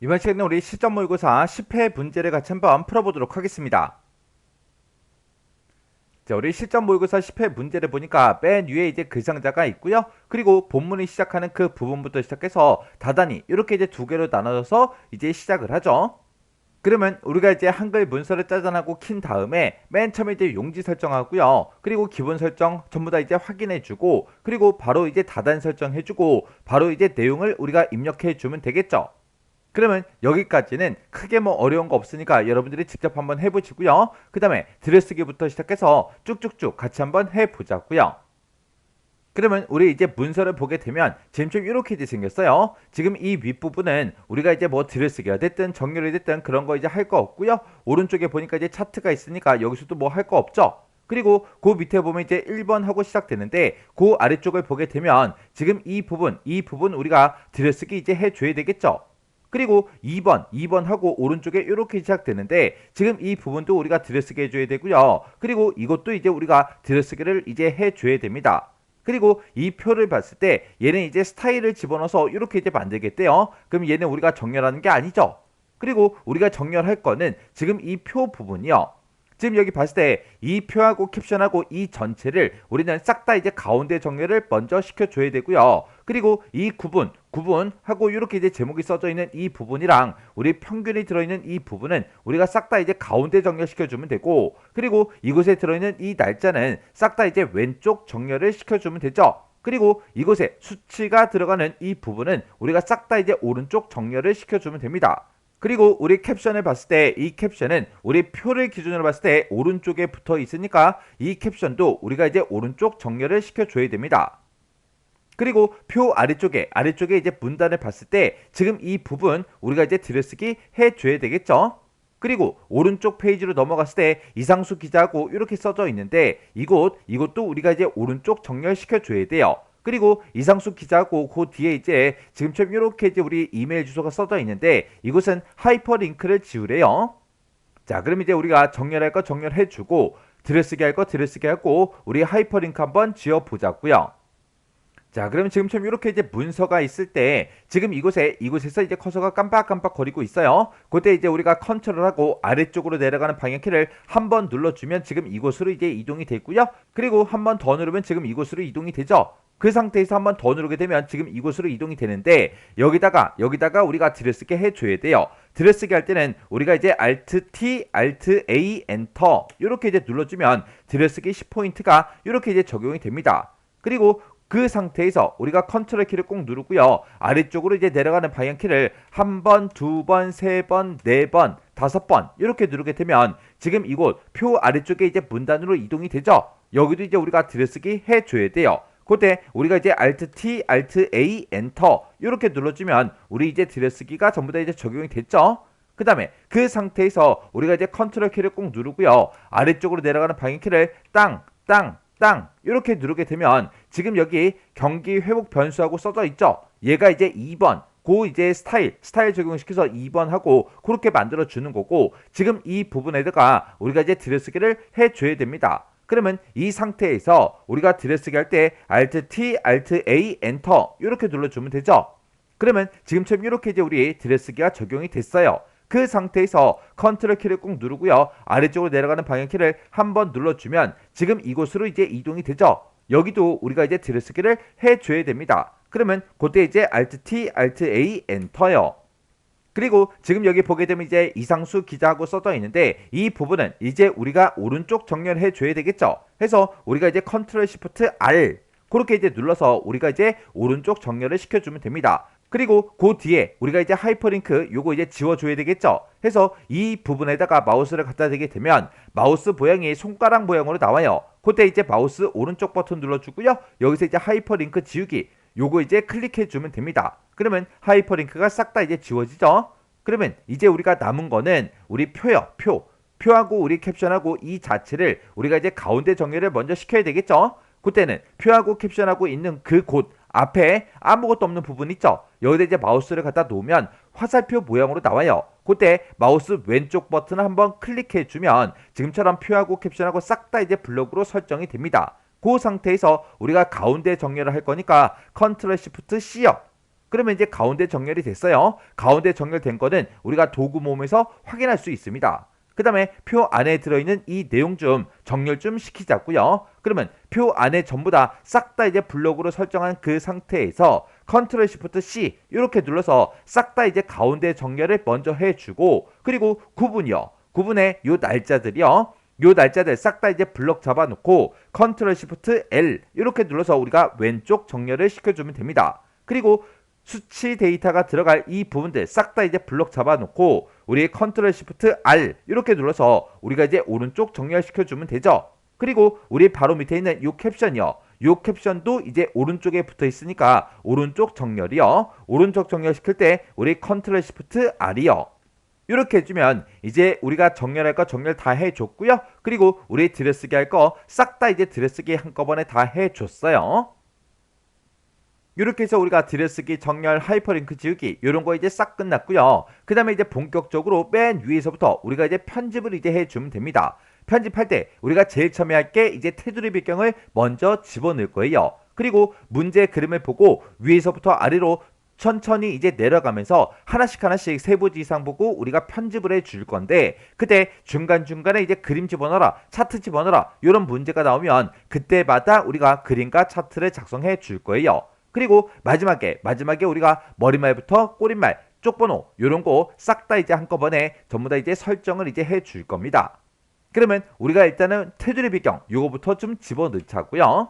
이번 시간에 우리 실전 모의고사 10회 문제를 같이 한번 풀어보도록 하겠습니다. 자, 우리 실전 모의고사 10회 문제를 보니까 맨 위에 이제 글상자가 있고요. 그리고 본문이 시작하는 그 부분부터 시작해서 다단히 이렇게 이제 두 개로 나눠져서 이제 시작을 하죠. 그러면 우리가 이제 한글 문서를 짜잔하고 킨 다음에 맨 처음에 이제 용지 설정하고요. 그리고 기본 설정 전부 다 이제 확인해주고, 그리고 바로 이제 다단 설정해주고, 바로 이제 내용을 우리가 입력해주면 되겠죠. 그러면 여기까지는 크게 뭐 어려운 거 없으니까 여러분들이 직접 한번 해보시고요. 그 다음에 들여쓰기부터 시작해서 쭉쭉쭉 같이 한번 해보자고요. 그러면 우리 이제 문서를 보게 되면 지금 좀 이렇게 이제 생겼어요. 지금 이 윗부분은 우리가 이제 뭐 들여쓰기가 됐든 정렬이 됐든 그런 거 이제 할 거 없고요. 오른쪽에 보니까 이제 차트가 있으니까 여기서도 뭐 할 거 없죠. 그리고 그 밑에 보면 이제 1번 하고 시작되는데 그 아래쪽을 보게 되면 지금 이 부분 우리가 들여쓰기 이제 해줘야 되겠죠. 그리고 2번 하고 오른쪽에 이렇게 시작되는데 지금 이 부분도 우리가 들여쓰기 해줘야 되고요. 그리고 이것도 이제 우리가 들여쓰기를 이제 해줘야 됩니다. 그리고 이 표를 봤을 때 얘는 이제 스타일을 집어넣어서 이렇게 이제 만들겠대요. 그럼 얘는 우리가 정렬하는 게 아니죠. 그리고 우리가 정렬할 거는 지금 이 표 부분이요. 지금 여기 봤을 때 이 표하고 캡션하고 이 전체를 우리는 싹 다 이제 가운데 정렬을 먼저 시켜줘야 되고요. 그리고 이 구분하고 이렇게 이제 제목이 써져 있는 이 부분이랑 우리 평균이 들어있는 이 부분은 우리가 싹 다 이제 가운데 정렬시켜주면 되고, 그리고 이곳에 들어있는 이 날짜는 싹 다 이제 왼쪽 정렬을 시켜주면 되죠. 그리고 이곳에 수치가 들어가는 이 부분은 우리가 싹 다 이제 오른쪽 정렬을 시켜주면 됩니다. 그리고 우리 캡션을 봤을 때 이 캡션은 우리 표를 기준으로 봤을 때 오른쪽에 붙어 있으니까 이 캡션도 우리가 이제 오른쪽 정렬을 시켜줘야 됩니다. 그리고 표 아래쪽에 이제 문단을 봤을 때 지금 이 부분 우리가 이제 들여쓰기 해줘야 되겠죠. 그리고 오른쪽 페이지로 넘어갔을 때 이상수 기자하고 이렇게 써져 있는데 이것도 우리가 이제 오른쪽 정렬시켜 줘야 돼요. 그리고 이상수 기자하고 그 뒤에 이제 지금처럼 이렇게 이제 우리 이메일 주소가 써져 있는데 이곳은 하이퍼링크를 지우래요. 자, 그럼 이제 우리가 정렬할 거 정렬해주고 들여쓰기 할 거 들여쓰기 하고 우리 하이퍼링크 한번 지어보자고요. 자, 그러면 지금처럼 이렇게 이제 문서가 있을 때 지금 이곳에서 이제 커서가 깜빡깜빡 거리고 있어요. 그때 이제 우리가 컨트롤하고 아래쪽으로 내려가는 방향키를 한 번 눌러주면 지금 이곳으로 이제 이동이 되고요. 그리고 한 번 더 누르면 지금 이곳으로 이동이 되죠. 그 상태에서 한 번 더 누르게 되면 지금 이곳으로 이동이 되는데 여기다가 우리가 들여쓰기 해줘야 돼요. 들여쓰기 할 때는 우리가 이제 Alt T, Alt A, 엔터 이렇게 이제 눌러주면 들여쓰기 10포인트가 이렇게 이제 적용이 됩니다. 그리고 그 상태에서 우리가 컨트롤 키를 꼭 누르고요. 아래쪽으로 이제 내려가는 방향키를 한 번, 두 번, 세 번, 네 번, 다섯 번 이렇게 누르게 되면 지금 이곳 표 아래쪽에 이제 문단으로 이동이 되죠. 여기도 이제 우리가 들여쓰기 해줘야 돼요. 그때 우리가 이제 Alt T, Alt A, 엔터 이렇게 눌러주면 우리 이제 들여쓰기가 전부 다 이제 적용이 됐죠. 그 다음에 그 상태에서 우리가 이제 컨트롤 키를 꼭 누르고요. 아래쪽으로 내려가는 방향키를 땅 이렇게 누르게 되면 지금 여기 경기 회복 변수하고 써져 있죠. 얘가 이제 2번 고 이제 스타일 적용시켜서 2번 하고 그렇게 만들어 주는 거고, 지금 이 부분에다가 우리가 이제 들여쓰기를 해줘야 됩니다. 그러면 이 상태에서 우리가 들여쓰기 할 때 Alt T, Alt A, 엔터 이렇게 눌러주면 되죠. 그러면 지금처럼 이렇게 이제 우리 들여쓰기가 적용이 됐어요. 그 상태에서 컨트롤 키를 꼭 누르고요. 아래쪽으로 내려가는 방향키를 한번 눌러주면 지금 이곳으로 이제 이동이 되죠. 여기도 우리가 이제 들여쓰기를 해줘야 됩니다. 그러면 그때 이제 Alt T, Alt A, 엔터요. 그리고 지금 여기 보게 되면 이제 이상수 기자하고 써져 있는데 이 부분은 이제 우리가 오른쪽 정렬해 줘야 되겠죠. 해서 우리가 이제 컨트롤 시프트 R 그렇게 이제 눌러서 우리가 이제 오른쪽 정렬을 시켜주면 됩니다. 그리고 그 뒤에 우리가 이제 하이퍼링크 요거 이제 지워줘야 되겠죠. 해서 이 부분에다가 마우스를 갖다 대게 되면 마우스 모양이 손가락 모양으로 나와요. 그때 이제 마우스 오른쪽 버튼 눌러주고요. 여기서 이제 하이퍼링크 지우기 요거 이제 클릭해주면 됩니다. 그러면 하이퍼링크가 싹 다 이제 지워지죠. 그러면 이제 우리가 남은 거는 우리 표요. 표하고 우리 캡션하고 이 자체를 우리가 이제 가운데 정렬을 먼저 시켜야 되겠죠. 그때는 표하고 캡션하고 있는 그 곳 앞에 아무것도 없는 부분 있죠. 여기다 이제 마우스를 갖다 놓으면 화살표 모양으로 나와요. 그때 마우스 왼쪽 버튼을 한번 클릭해 주면 지금처럼 표하고 캡션하고 싹 다 이제 블록으로 설정이 됩니다. 그 상태에서 우리가 가운데 정렬을 할 거니까 컨트롤 시프트 C요. 그러면 이제 가운데 정렬이 됐어요. 가운데 정렬된 거는 우리가 도구 모음에서 확인할 수 있습니다. 그 다음에 표 안에 들어있는 이 내용 좀 정렬 좀 시키자고요. 그러면 표 안에 전부 다 싹 다 이제 블록으로 설정한 그 상태에서 컨트롤 시프트 C 이렇게 눌러서 싹 다 이제 가운데 정렬을 먼저 해주고, 그리고 구분이요. 구분의 요 날짜들이요. 요 날짜들 싹 다 이제 블럭 잡아놓고 컨트롤 시프트 L 이렇게 눌러서 우리가 왼쪽 정렬을 시켜주면 됩니다. 그리고 수치 데이터가 들어갈 이 부분들 싹 다 이제 블럭 잡아놓고 우리 컨트롤 시프트 R 이렇게 눌러서 우리가 이제 오른쪽 정렬시켜주면 되죠. 그리고 우리 바로 밑에 있는 이 캡션이요. 이 캡션도 이제 오른쪽에 붙어 있으니까 오른쪽 정렬이요. 오른쪽 정렬시킬 때 우리 컨트롤 시프트 R이요. 이렇게 해주면 이제 우리가 정렬할 거 정렬 다 해줬고요. 그리고 우리 들여쓰기 할 거 싹 다 이제 들여쓰기 한꺼번에 다 해줬어요. 이렇게 해서 우리가 들여쓰기, 정렬, 하이퍼링크 지우기 이런 거 이제 싹 끝났고요. 그 다음에 이제 본격적으로 맨 위에서부터 우리가 이제 편집을 이제 해주면 됩니다. 편집할 때 우리가 제일 처음에 할 게 이제 테두리 배경을 먼저 집어넣을 거예요. 그리고 문제 그림을 보고 위에서부터 아래로 천천히 이제 내려가면서 하나씩 하나씩 세 부지 이상 보고 우리가 편집을 해줄 건데, 그때 중간중간에 이제 그림 집어넣어라, 차트 집어넣어라 이런 문제가 나오면 그때마다 우리가 그림과 차트를 작성해 줄 거예요. 그리고 마지막에 우리가 머리말부터 꼬릿말, 쪽번호 이런 거 싹 다 이제 한꺼번에 전부 다 이제 설정을 이제 해 줄 겁니다. 그러면 우리가 일단은 테두리 배경 요거부터 좀 집어넣자고요.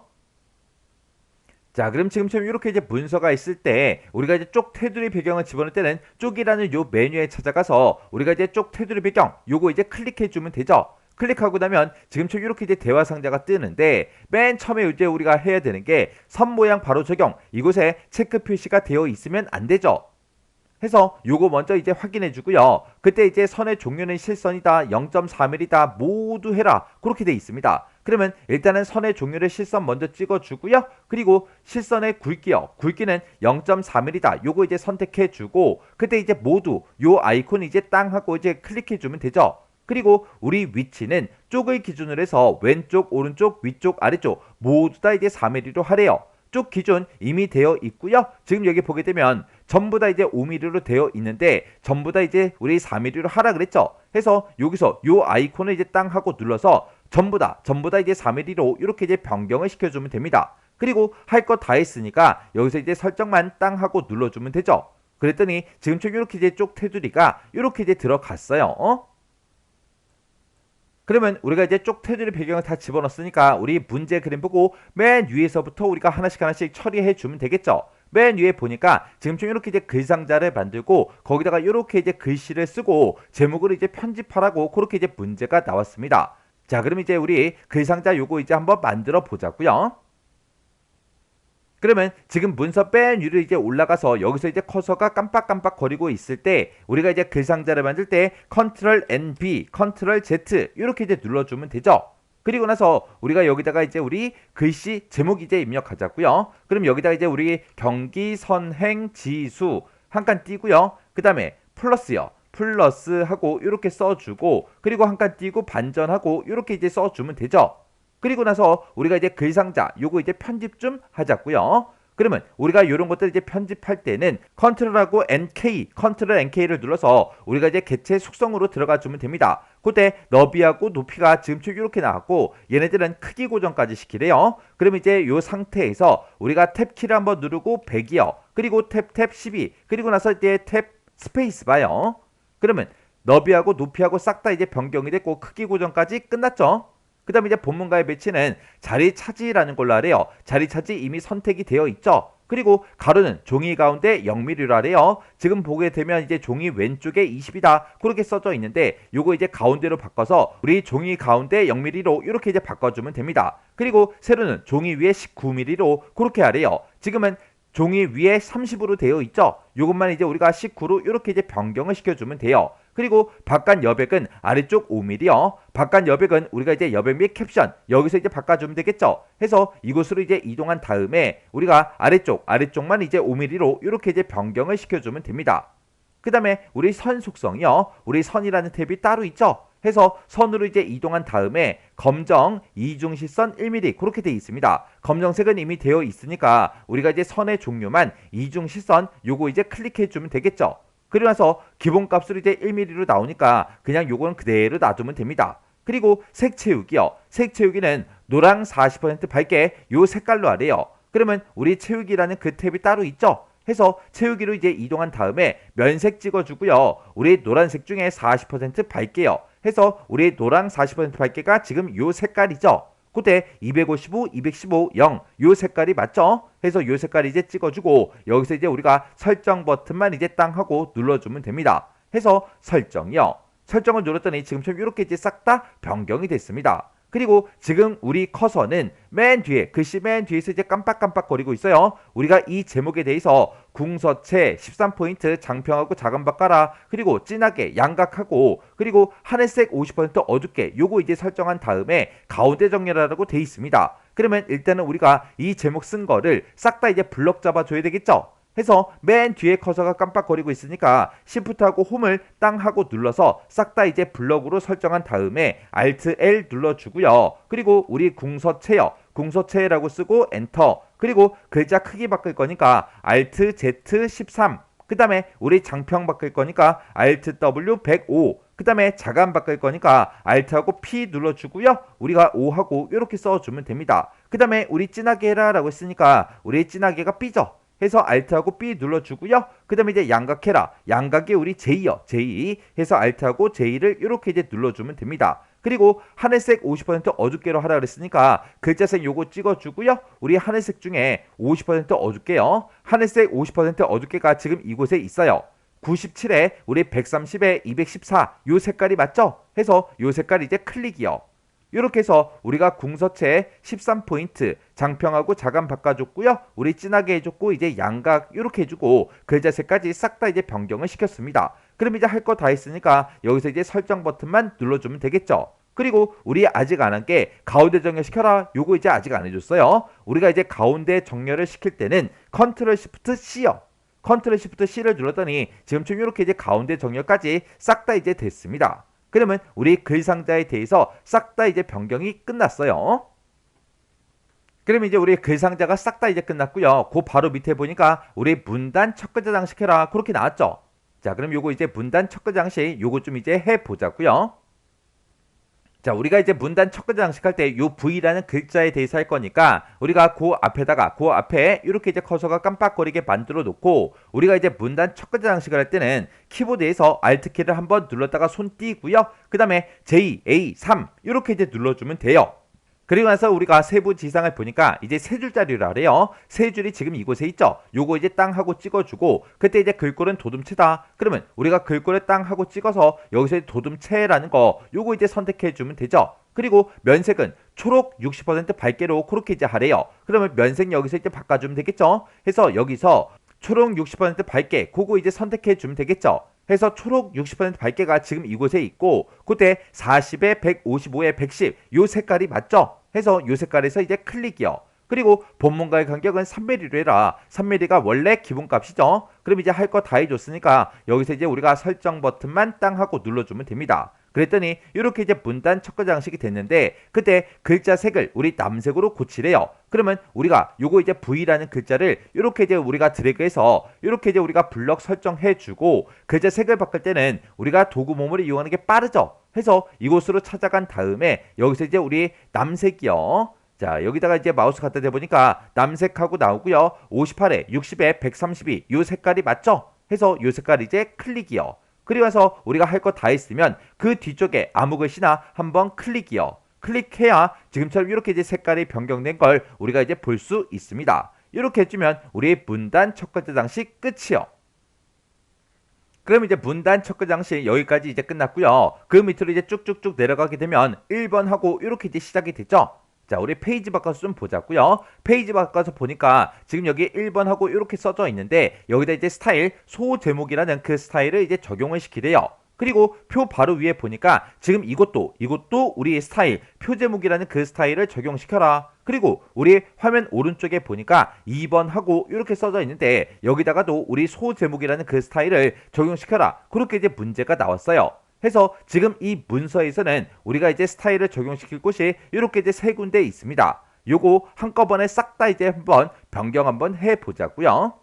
자, 그럼 지금처럼 이렇게 이제 문서가 있을 때 우리가 이제 쪽 테두리 배경을 집어넣을 때는 쪽이라는 요 메뉴에 찾아가서 우리가 이제 쪽 테두리 배경 요거 이제 클릭해 주면 되죠. 클릭하고 나면 지금처럼 이렇게 이제 대화 상자가 뜨는데, 맨 처음에 이제 우리가 해야 되는 게 선 모양 바로 적용, 이곳에 체크 표시가 되어 있으면 안 되죠. 해서 요거 먼저 이제 확인해 주고요. 그때 이제 선의 종류는 실선이다, 0.4mm다, 모두 해라 그렇게 돼 있습니다. 그러면 일단은 선의 종류를 실선 먼저 찍어 주고요. 그리고 실선의 굵기요. 굵기는 0.4mm다. 요거 이제 선택해 주고 그때 이제 모두 요 아이콘 이제 땅 하고 이제 클릭해 주면 되죠. 그리고 우리 위치는 쪽을 기준으로 해서 왼쪽, 오른쪽, 위쪽, 아래쪽 모두 다 이제 4mm로 하래요. 쪽 기준 이미 되어 있고요. 지금 여기 보게 되면 전부 다 이제 5mm로 되어 있는데 전부 다 이제 우리 4mm로 하라 그랬죠. 해서 여기서 요 아이콘을 이제 땅 하고 눌러서 전부 다 이제 4mm로 이렇게 이제 변경을 시켜주면 됩니다. 그리고 할 거 다 했으니까 여기서 이제 설정만 땅 하고 눌러주면 되죠. 그랬더니 지금처럼 이렇게 이제 쪽 테두리가 이렇게 이제 들어갔어요. 그러면 우리가 이제 쪽 테두리 배경을 다 집어넣었으니까 우리 문제 그림 보고 맨 위에서부터 우리가 하나씩 처리해 주면 되겠죠. 맨 위에 보니까 지금처럼 이렇게 이제 글상자를 만들고 거기다가 이렇게 이제 글씨를 쓰고 제목을 이제 편집하라고 그렇게 이제 문제가 나왔습니다. 자, 그럼 이제 우리 글상자 요거 이제 한번 만들어 보자고요. 그러면 지금 문서 맨 위로 이제 올라가서 여기서 이제 커서가 깜빡깜빡 거리고 있을 때 우리가 이제 글상자를 만들 때 컨트롤 NB, 컨트롤 Z 이렇게 이제 눌러주면 되죠. 그리고 나서 우리가 여기다가 이제 우리 글씨 제목 이제 입력하자고요. 그럼 여기다가 이제 우리 경기 선행 지수 한 칸 띄고요. 그 다음에 플러스요. 플러스 하고 이렇게 써주고 그리고 한 칸 띄고 반전하고 이렇게 이제 써주면 되죠. 그리고 나서 우리가 이제 글상자 요거 이제 편집 좀 하자고요. 그러면 우리가 이런 것들 이제 편집할 때는 컨트롤하고 NK, 컨트롤 NK를 눌러서 우리가 이제 개체 속성으로 들어가 주면 됩니다. 그때 너비하고 높이가 지금처럼 이렇게 나왔고 얘네들은 크기 고정까지 시키래요. 그럼 이제 이 상태에서 우리가 탭 키를 한번 누르고 100이요. 그리고 탭 12. 그리고 나서 이제 탭 스페이스 봐요. 그러면 너비하고 높이하고 싹 다 이제 변경이 됐고 크기 고정까지 끝났죠. 그 다음에 이제 본문과의 배치는 자리 차지라는 걸로 하래요. 자리 차지 이미 선택이 되어 있죠. 그리고 가로는 종이 가운데 0mm로 하래요. 지금 보게 되면 이제 종이 왼쪽에 20이다 그렇게 써져 있는데 요거 이제 가운데로 바꿔서 우리 종이 가운데 0mm로 이렇게 이제 바꿔주면 됩니다. 그리고 세로는 종이 위에 19mm로 그렇게 하래요. 지금은 종이 위에 30으로 되어 있죠. 요것만 이제 우리가 19로 이렇게 이제 변경을 시켜주면 돼요. 그리고 바깥 여백은 아래쪽 5mm요. 바깥 여백은 우리가 이제 여백 및 캡션 여기서 이제 바꿔주면 되겠죠. 해서 이곳으로 이제 이동한 다음에 우리가 아래쪽만 이제 5mm로 이렇게 이제 변경을 시켜주면 됩니다. 그 다음에 우리 선 속성이요. 우리 선이라는 탭이 따로 있죠. 해서 선으로 이제 이동한 다음에 검정 이중시선 1mm 그렇게 되어 있습니다. 검정색은 이미 되어 있으니까 우리가 이제 선의 종류만 이중시선 요거 이제 클릭해 주면 되겠죠. 그리고 나서 기본값으로 이제 1mm로 나오니까 그냥 요거는 그대로 놔두면 됩니다. 그리고 색 채우기요. 색 채우기는 노랑 40% 밝게 요 색깔로 하래요. 그러면 우리 채우기라는 그 탭이 따로 있죠. 해서 채우기로 이제 이동한 다음에 면색 찍어주고요. 우리 노란색 중에 40% 밝게요. 해서 우리 노랑 40% 밝게가 지금 요 색깔이죠. 그때 255, 215, 0 요 색깔이 맞죠? 해서 요 색깔 이제 찍어주고 여기서 이제 우리가 설정 버튼만 이제 땅 하고 눌러주면 됩니다. 해서 설정이요. 설정을 눌렀더니 지금처럼 이렇게 이제 싹 다 변경이 됐습니다. 그리고 지금 우리 커서는 맨 뒤에 글씨 맨 뒤에서 이제 깜빡깜빡거리고 있어요. 우리가 이 제목에 대해서 궁서체 13포인트 장평하고 작은 바꿔라 그리고 진하게 양각하고 그리고 하늘색 50% 어둡게 요거 이제 설정한 다음에 가운데 정렬하라고 돼 있습니다. 그러면 일단은 우리가 이 제목 쓴 거를 싹 다 이제 블럭 잡아줘야 되겠죠. 해서 맨 뒤에 커서가 깜빡거리고 있으니까 Shift하고 홈을 땅 하고 눌러서 싹 다 이제 블럭으로 설정한 다음에 Alt L 눌러주고요. 그리고 우리 궁서체요. 궁서체라고 쓰고 엔터. 그리고 글자 크기 바꿀 거니까 Alt Z 13. 그 다음에 우리 장평 바꿀 거니까 Alt W 105. 그 다음에 자간 바꿀 거니까 Alt하고 P 눌러주고요. 우리가 5하고 이렇게 써주면 됩니다. 그 다음에 우리 진하게 해라 라고 했으니까 우리 진하게가 B죠. 해서 Alt하고 B 눌러주고요. 그 다음에 이제 양각해라. 양각이 우리 J요. J 해서 Alt하고 J를 이렇게 이제 눌러주면 됩니다. 그리고 하늘색 50% 어둡게로 하라 그랬으니까 글자색 요거 찍어주고요. 우리 하늘색 중에 50% 어둡게요. 하늘색 50% 어둡게가 지금 이곳에 있어요. 97에 우리 130에 214 요 색깔이 맞죠? 해서 요 색깔 이제 클릭이요. 이렇게 해서 우리가 궁서체 13포인트 장평하고 자간 바꿔줬고요. 우리 진하게 해줬고 이제 양각 이렇게 해주고 글자 색까지 싹 다 이제 변경을 시켰습니다. 그럼 이제 할 거 다 했으니까 여기서 이제 설정 버튼만 눌러주면 되겠죠. 그리고 우리 아직 안 한 게 가운데 정렬 시켜라. 요거 이제 아직 안 해줬어요. 우리가 이제 가운데 정렬을 시킬 때는 컨트롤 시프트 C요. 컨트롤 시프트 C를 눌렀더니 지금처럼 이렇게 이제 가운데 정렬까지 싹 다 이제 됐습니다. 그러면 우리 글 상자에 대해서 싹 다 이제 변경이 끝났어요. 그러면 이제 우리 글 상자가 싹 다 이제 끝났고요. 그 바로 밑에 보니까 우리 문단 첫 글자 장식해라 그렇게 나왔죠. 자, 그럼 요거 이제 문단 첫 글자 장식 요거 좀 이제 해보자고요. 자, 우리가 이제 문단 첫 글자 장식할 때 요 V라는 글자에 대해서 할 거니까 우리가 그 앞에다가 그 앞에 이렇게 이제 커서가 깜빡거리게 만들어 놓고 우리가 이제 문단 첫 글자 장식을 할 때는 키보드에서 Alt 키를 한번 눌렀다가 손 띄고요. 그 다음에 J, A, 3 이렇게 이제 눌러주면 돼요. 그리고 나서 우리가 세부 지상을 보니까 이제 세 줄짜리로 하래요. 세 줄이 지금 이곳에 있죠. 요거 이제 땅 하고 찍어주고 그때 이제 글꼴은 도둠체다. 그러면 우리가 글꼴에 땅 하고 찍어서 여기서 도둠체라는 거 요거 이제 선택해 주면 되죠. 그리고 면색은 초록 60% 밝게로 그렇게 이제 하래요. 그러면 면색 여기서 이제 바꿔주면 되겠죠. 해서 여기서 초록 60% 밝게 그거 이제 선택해 주면 되겠죠. 해서 초록 60% 밝게가 지금 이곳에 있고 그때 40에 155에 110 요 색깔이 맞죠? 해서 요 색깔에서 이제 클릭이요. 그리고 본문과의 간격은 3mm로 해라. 3mm가 원래 기본값이죠. 그럼 이제 할 거 다 해줬으니까 여기서 이제 우리가 설정 버튼만 땅 하고 눌러주면 됩니다. 그랬더니 이렇게 이제 문단 첫 글자 장식이 됐는데 그때 글자 색을 우리 남색으로 고치래요. 그러면 우리가 요거 이제 V라는 글자를 이렇게 이제 우리가 드래그해서 이렇게 이제 우리가 블럭 설정해주고 글자 색을 바꿀 때는 우리가 도구 모듈을 이용하는 게 빠르죠. 해서 이곳으로 찾아간 다음에 여기서 이제 우리 남색이요. 자, 여기다가 이제 마우스 갖다 대보니까 남색하고 나오고요. 58에 60에 132 요 색깔이 맞죠? 해서 요 색깔 이제 클릭이요. 그리고 나서 우리가 할 거 다 했으면 그 뒤쪽에 아무 글씨나 한번 클릭이요. 클릭해야 지금처럼 이렇게 이제 색깔이 변경된 걸 우리가 이제 볼 수 있습니다. 이렇게 해주면 우리 문단 첫 글자 장식 끝이요. 그럼 이제 문단 첫 글자 장식 여기까지 이제 끝났고요. 그 밑으로 이제 쭉쭉쭉 내려가게 되면 1번하고 이렇게 이제 시작이 됐죠. 자, 우리 페이지 바꿔서 좀 보자고요. 페이지 바꿔서 보니까 지금 여기 1번하고 이렇게 써져 있는데 여기다 이제 스타일 소제목이라는 그 스타일을 이제 적용을 시키래요. 그리고 표 바로 위에 보니까 지금 이것도 우리 스타일 표제목이라는 그 스타일을 적용시켜라. 그리고 우리 화면 오른쪽에 보니까 2번하고 이렇게 써져 있는데 여기다가도 우리 소제목이라는 그 스타일을 적용시켜라. 그렇게 이제 문제가 나왔어요. 해서 지금 이 문서에서는 우리가 이제 스타일을 적용시킬 곳이 이렇게 이제 세 군데 있습니다. 요거 한꺼번에 싹 다 이제 한번 변경 한번 해 보자고요.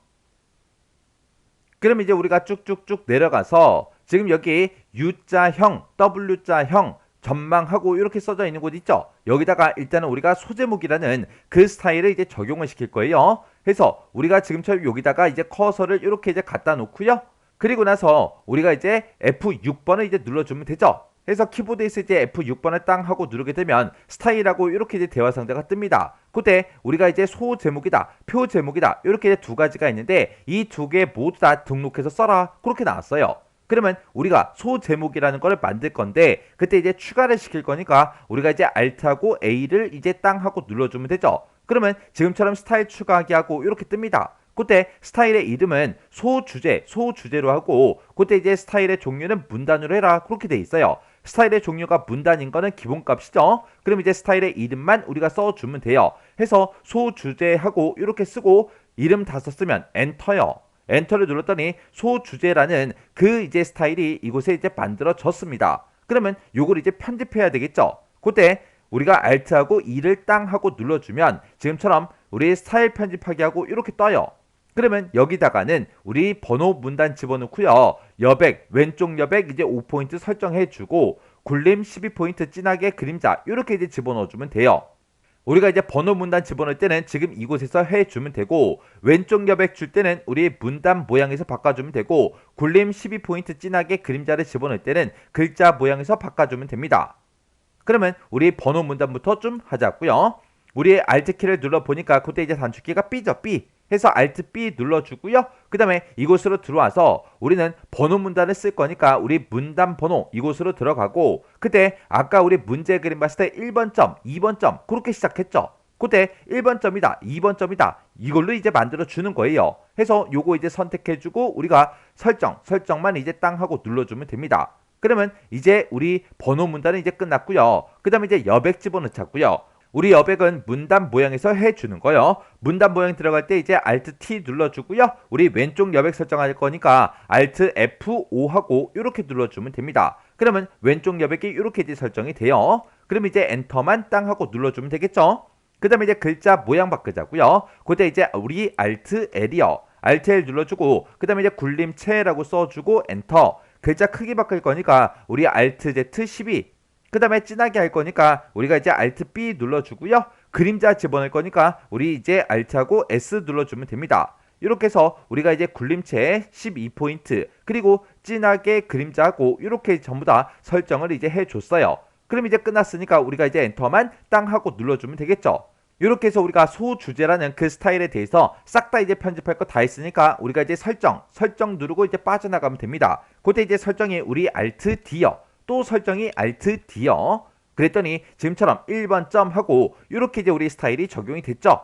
그럼 이제 우리가 쭉쭉쭉 내려가서 지금 여기 U자형, W자형, 전망하고 이렇게 써져 있는 곳 있죠? 여기다가 일단은 우리가 소제목이라는 그 스타일을 이제 적용을 시킬 거예요. 해서 우리가 지금처럼 여기다가 이제 커서를 이렇게 이제 갖다 놓고요. 그리고 나서 우리가 이제 F6번을 이제 눌러주면 되죠. 해서 키보드에서 이제 F6번을 땅 하고 누르게 되면 스타일하고 이렇게 이제 대화 상자가 뜹니다. 그때 우리가 이제 소 제목이다, 표 제목이다 이렇게 두 가지가 있는데 이 두 개 모두 다 등록해서 써라 그렇게 나왔어요. 그러면 우리가 소 제목이라는 걸 만들 건데 그때 이제 추가를 시킬 거니까 우리가 이제 Alt하고 A를 이제 땅 하고 눌러주면 되죠. 그러면 지금처럼 스타일 추가하기 하고 이렇게 뜹니다. 그때 스타일의 이름은 소주제로 하고 그때 이제 스타일의 종류는 문단으로 해라 그렇게 돼 있어요. 스타일의 종류가 문단인 거는 기본값이죠. 그럼 이제 스타일의 이름만 우리가 써주면 돼요. 해서 소주제하고 이렇게 쓰고 이름 다 썼으면 엔터요. 엔터를 눌렀더니 소주제라는 그 이제 스타일이 이곳에 이제 만들어졌습니다. 그러면 요걸 이제 편집해야 되겠죠. 그때 우리가 Alt하고 E를 땅 하고 눌러주면 지금처럼 우리 스타일 편집하기 하고 이렇게 떠요. 그러면 여기다가는 우리 번호 문단 집어넣고요. 여백, 왼쪽 여백 이제 5포인트 설정해주고 굴림 12포인트 진하게 그림자 이렇게 이제 집어넣어주면 돼요. 우리가 이제 번호 문단 집어넣을 때는 지금 이곳에서 해주면 되고 왼쪽 여백 줄 때는 우리 문단 모양에서 바꿔주면 되고 굴림 12포인트 진하게 그림자를 집어넣을 때는 글자 모양에서 바꿔주면 됩니다. 그러면 우리 번호 문단부터 좀 하자고요. 우리 Alt키를 눌러보니까 그때 이제 단축키가 B죠. B 해서 Alt B 눌러주고요. 그 다음에 이곳으로 들어와서 우리는 번호 문단을 쓸 거니까 우리 문단 번호 이곳으로 들어가고 그때 아까 우리 문제 그림 봤을 때 1번 점, 2번 점 그렇게 시작했죠. 그때 1번 점이다, 2번 점이다 이걸로 이제 만들어 주는 거예요. 해서 요거 이제 선택해주고 우리가 설정만 이제 땅 하고 눌러주면 됩니다. 그러면 이제 우리 번호 문단은 이제 끝났고요. 그 다음에 이제 여백 집어넣자고요. 우리 여백은 문단 모양에서 해주는 거요. 문단 모양 들어갈 때 이제 Alt T 눌러주고요. 우리 왼쪽 여백 설정할 거니까 Alt F5 하고 이렇게 눌러주면 됩니다. 그러면 왼쪽 여백이 이렇게 이제 설정이 돼요. 그럼 이제 엔터만 땅 하고 눌러주면 되겠죠. 그 다음에 이제 글자 모양 바꾸자고요. 그때 이제 우리 Alt L이요. Alt L 눌러주고 그 다음에 이제 굴림체라고 써주고 엔터. 글자 크기 바꿀 거니까 우리 Alt Z 12. 그 다음에 진하게 할 거니까 우리가 이제 Alt B 눌러주고요. 그림자 집어넣을 거니까 우리 이제 Alt하고 S 눌러주면 됩니다. 이렇게 해서 우리가 이제 굴림체 12포인트 그리고 진하게 그림자하고 이렇게 전부 다 설정을 이제 해줬어요. 그럼 이제 끝났으니까 우리가 이제 엔터만 땅 하고 눌러주면 되겠죠. 이렇게 해서 우리가 소주제라는 그 스타일에 대해서 싹 다 이제 편집할 거 다 했으니까 우리가 이제 설정 누르고 이제 빠져나가면 됩니다. 그때 이제 설정이 우리 Alt D요. 또 설정이 Alt D요. 그랬더니 지금처럼 1번 점 하고 이렇게 이제 우리 스타일이 적용이 됐죠.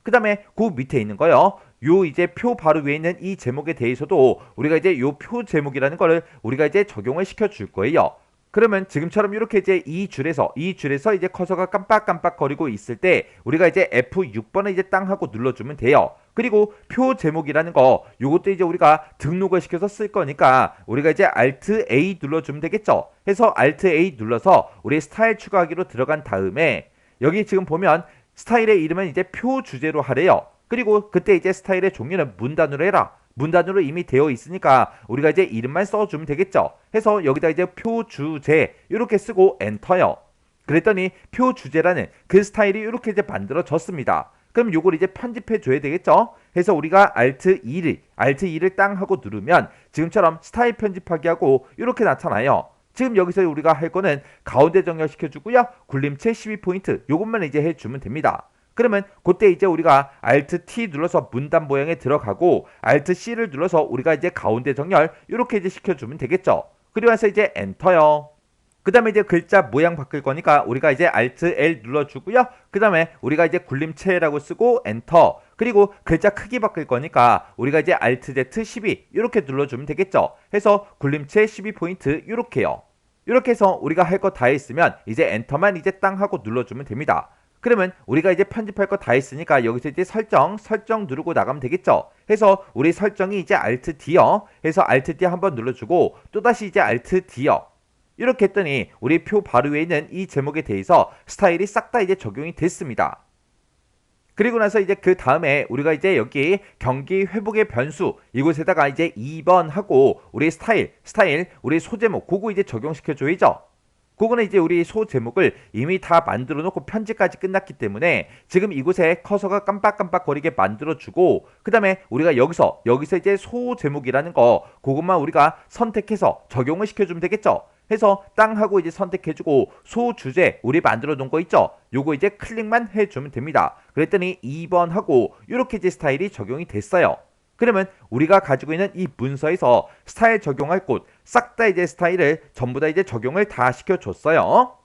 그 다음에 그 밑에 있는 거요. 요 이제 표 바로 위에 있는 이 제목에 대해서도 우리가 이제 요 표 제목이라는 거를 우리가 이제 적용을 시켜 줄 거예요. 그러면 지금처럼 이렇게 이제 이 줄에서 이제 커서가 깜빡깜빡 거리고 있을 때 우리가 이제 F6번을 이제 땅 하고 눌러주면 돼요. 그리고 표 제목이라는 거 요것도 이제 우리가 등록을 시켜서 쓸 거니까 우리가 이제 Alt A 눌러주면 되겠죠. 해서 Alt A 눌러서 우리 스타일 추가하기로 들어간 다음에 여기 지금 보면 스타일의 이름은 이제 표 주제로 하래요. 그리고 그때 이제 스타일의 종류는 문단으로 해라. 문단으로 이미 되어 있으니까 우리가 이제 이름만 써주면 되겠죠. 해서 여기다 이제 표주제 이렇게 쓰고 엔터요. 그랬더니 표주제라는 그 스타일이 이렇게 이제 만들어졌습니다. 그럼 요걸 이제 편집해 줘야 되겠죠. 해서 우리가 Alt E를 땅 하고 누르면 지금처럼 스타일 편집하기 하고 이렇게 나타나요. 지금 여기서 우리가 할 거는 가운데 정렬시켜 주고요. 굴림체 12포인트 요것만 이제 해주면 됩니다. 그러면 그때 이제 우리가 Alt T 눌러서 문단 모양에 들어가고 Alt C를 눌러서 우리가 이제 가운데 정렬 이렇게 이제 시켜주면 되겠죠. 그리고 나서 이제 엔터요. 그 다음에 이제 글자 모양 바꿀 거니까 우리가 이제 Alt L 눌러주고요. 그 다음에 우리가 이제 굴림체라고 쓰고 엔터. 그리고 글자 크기 바꿀 거니까 우리가 이제 Alt Z 12 이렇게 눌러주면 되겠죠. 해서 굴림체 12포인트 이렇게요. 이렇게 해서 우리가 할 거 다 했으면 이제 엔터만 이제 땅 하고 눌러주면 됩니다. 그러면 우리가 이제 편집할 거 다 했으니까 여기서 이제 설정 누르고 나가면 되겠죠. 해서 우리 설정이 이제 Alt D요. 해서 Alt D 한번 눌러주고 또다시 이제 Alt D요. 이렇게 했더니 우리 표 바로 위에 있는 이 제목에 대해서 스타일이 싹 다 이제 적용이 됐습니다. 그리고 나서 이제 그 다음에 우리가 이제 여기 경기 회복의 변수 이곳에다가 이제 2번 하고 우리 스타일 우리 소제목 그거 이제 적용시켜줘야죠. 그거는 이제 우리 소제목을 이미 다 만들어 놓고 편집까지 끝났기 때문에 지금 이곳에 커서가 깜빡깜빡거리게 만들어 주고 그 다음에 우리가 여기서 이제 소제목이라는 거 그것만 우리가 선택해서 적용을 시켜주면 되겠죠. 해서 땅하고 이제 선택해주고 소주제 우리 만들어 놓은 거 있죠. 요거 이제 클릭만 해주면 됩니다. 그랬더니 2번 하고 이렇게 이제 스타일이 적용이 됐어요. 그러면 우리가 가지고 있는 이 문서에서 스타일 적용할 곳 싹 다 이제 스타일을 전부 다 이제 적용을 다 시켜줬어요.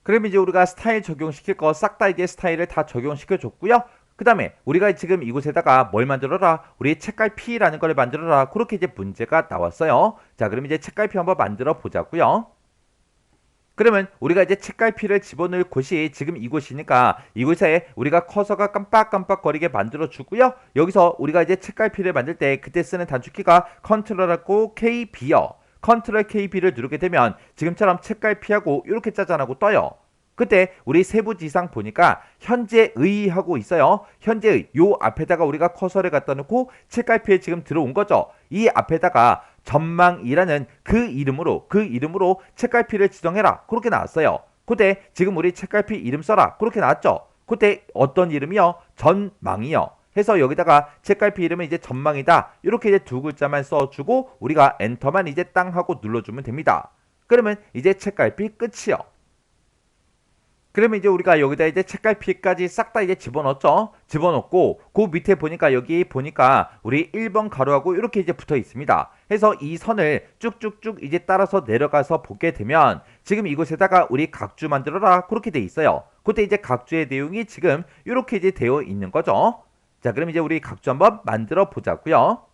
그럼 이제 우리가 스타일 적용시킬 거 싹 다 이제 스타일을 다 적용시켜줬고요. 그 다음에 우리가 지금 이곳에다가 뭘 만들어라? 우리 책갈피라는 걸 만들어라. 그렇게 이제 문제가 나왔어요. 자, 그럼 이제 책갈피 한번 만들어 보자고요. 그러면 우리가 이제 책갈피를 집어넣을 곳이 지금 이곳이니까 이곳에 우리가 커서가 깜빡깜빡거리게 만들어 주고요. 여기서 우리가 이제 책갈피를 만들 때 그때 쓰는 단축키가 컨트롤하고 KB요. 컨트롤 KB를 누르게 되면 지금처럼 책갈피하고 이렇게 짜잔하고 떠요. 그때 우리 세부지상 보니까 현재의 하고 있어요. 현재의 요 앞에다가 우리가 커서를 갖다 놓고 책갈피에 지금 들어온 거죠. 이 앞에다가 전망이라는 그 이름으로 책갈피를 지정해라. 그렇게 나왔어요. 그때 지금 우리 책갈피 이름 써라. 그렇게 나왔죠. 그때 어떤 이름이요? 전망이요. 해서 여기다가 책갈피 이름은 이제 전망이다. 이렇게 이제 두 글자만 써주고 우리가 엔터만 이제 땅 하고 눌러주면 됩니다. 그러면 이제 책갈피 끝이요. 그러면 이제 우리가 여기다 이제 책갈피까지 싹 다 이제 집어넣었죠. 집어넣고 그 밑에 보니까 여기 보니까 우리 1번 가로하고 이렇게 이제 붙어 있습니다. 해서 이 선을 쭉쭉쭉 이제 따라서 내려가서 보게 되면 지금 이곳에다가 우리 각주 만들어라 그렇게 돼 있어요. 그때 이제 각주의 내용이 지금 이렇게 이제 되어 있는 거죠. 자, 그럼 이제 우리 각주 한번 만들어 보자고요.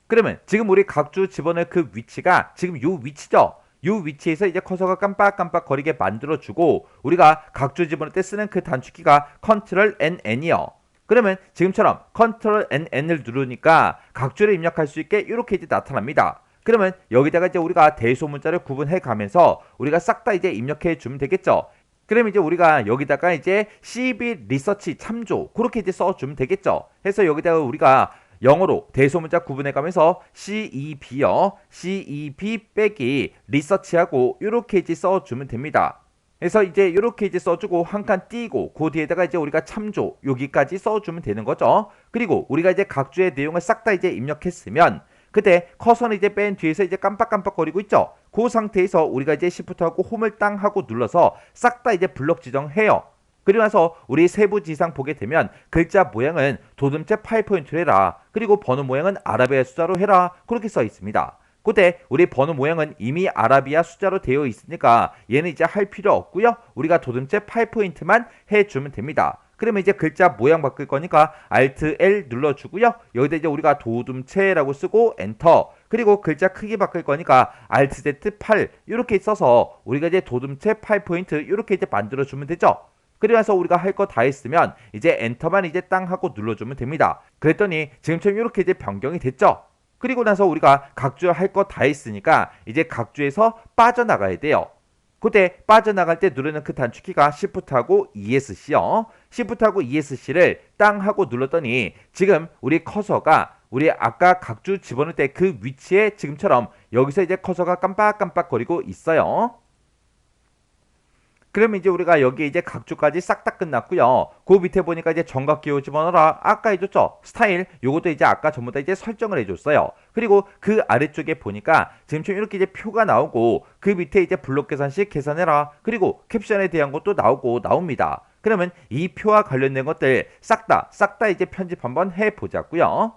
그러면 지금 우리 각주 집어넣을 그 위치가 지금 요 위치죠. 요 위치에서 이제 커서가 깜빡깜빡 거리게 만들어주고 우리가 각주 집어넣을 때 쓰는 그 단축키가 컨트롤 NN이요. 그러면 지금처럼 컨트롤 NN을 누르니까 각주를 입력할 수 있게 이렇게 이제 나타납니다. 그러면 여기다가 이제 우리가 대소문자를 구분해 가면서 우리가 싹 다 이제 입력해 주면 되겠죠. 그럼 이제 우리가 여기다가 이제 CB 리서치 참조 그렇게 이제 써주면 되겠죠. 해서 여기다가 우리가 영어로 대소문자 구분해 가면서 CEB요. CEB 빼기 리서치하고 이렇게 이제 써주면 됩니다. 그래서 이제 이렇게 이제 써주고 한 칸 띄고 그 뒤에다가 이제 우리가 참조 여기까지 써주면 되는 거죠. 그리고 우리가 이제 각주의 내용을 싹 다 이제 입력했으면 그때 커서는 이제 뺀 뒤에서 이제 깜빡깜빡거리고 있죠. 그 상태에서 우리가 이제 Shift하고 홈을 땅 하고 눌러서 싹 다 이제 블럭 지정해요. 그리고 나서 우리 세부 지상 보게 되면 글자 모양은 도둠체 8포인트로 해라. 그리고 번호 모양은 아라비아 숫자로 해라. 그렇게 써 있습니다. 그때 우리 번호 모양은 이미 아라비아 숫자로 되어 있으니까 얘는 이제 할 필요 없고요. 우리가 도둠체 8포인트만 해주면 됩니다. 그러면 이제 글자 모양 바꿀 거니까 Alt L 눌러주고요. 여기다 이제 우리가 도둠체라고 쓰고 엔터. 그리고 글자 크기 바꿀 거니까 Alt Z 8 이렇게 써서 우리가 이제 도둠체 8포인트 이렇게 이제 만들어주면 되죠. 그래서 우리가 할 거 다 했으면 이제 엔터만 이제 땅 하고 눌러주면 됩니다. 그랬더니 지금처럼 이렇게 이제 변경이 됐죠. 그리고 나서 우리가 각주 할 거 다 했으니까 이제 각주에서 빠져나가야 돼요. 그때 빠져나갈 때 누르는 그 단축키가 Shift하고 ESC요. Shift하고 ESC를 땅 하고 눌렀더니 지금 우리 커서가 우리 아까 각주 집어넣을 때 그 위치에 지금처럼 여기서 이제 커서가 깜빡깜빡거리고 있어요. 그러면 이제 우리가 여기 이제 각주까지 싹 다 끝났고요. 그 밑에 보니까 이제 정각기호 집어넣어라. 아까 해줬죠. 스타일 요것도 이제 아까 전부 다 이제 설정을 해줬어요. 그리고 그 아래쪽에 보니까 지금처럼 이렇게 이제 표가 나오고 그 밑에 이제 블록 계산식 계산해라. 그리고 캡션에 대한 것도 나오고 나옵니다. 그러면 이 표와 관련된 것들 싹 다 이제 편집 한번 해보자고요.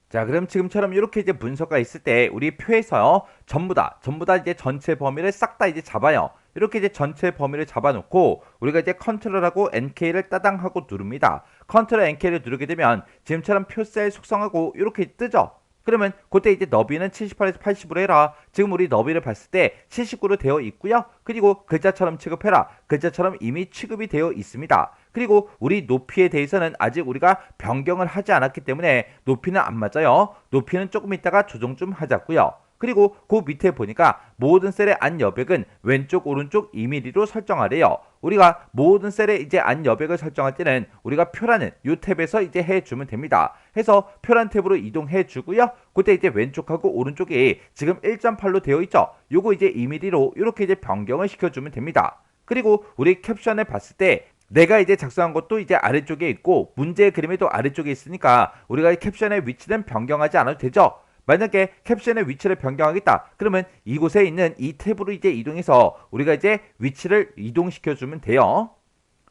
자, 그럼 지금처럼 이렇게 이제 문서가 있을 때 우리 표에서요 전부 다 이제 전체 범위를 싹 다 이제 잡아요. 이렇게 이제 전체 범위를 잡아놓고 우리가 이제 컨트롤하고 NK를 따당하고 누릅니다. 컨트롤 NK를 누르게 되면 지금처럼 표셀 속성하고 이렇게 뜨죠. 그러면 그때 이제 너비는 78에서 80으로 해라. 지금 우리 너비를 봤을 때 79로 되어 있고요. 그리고 글자처럼 취급해라. 글자처럼 이미 취급이 되어 있습니다. 그리고 우리 높이에 대해서는 아직 우리가 변경을 하지 않았기 때문에 높이는 안 맞아요. 높이는 조금 있다가 조정 좀 하자고요. 그리고 그 밑에 보니까 모든 셀의 안 여백은 왼쪽 오른쪽 2mm로 설정하래요. 우리가 모든 셀의 이제 안 여백을 설정할 때는 우리가 표라는 이 탭에서 이제 해주면 됩니다. 해서 표란 탭으로 이동해 주고요. 그때 이제 왼쪽하고 오른쪽이 지금 1.8로 되어 있죠. 요거 이제 2mm로 이렇게 이제 변경을 시켜주면 됩니다. 그리고 우리 캡션을 봤을 때 내가 이제 작성한 것도 이제 아래쪽에 있고 문제의 그림에도 아래쪽에 있으니까 우리가 캡션의 위치는 변경하지 않아도 되죠. 만약에 캡션의 위치를 변경하겠다. 그러면 이곳에 있는 이 탭으로 이제 이동해서 우리가 이제 위치를 이동시켜주면 돼요.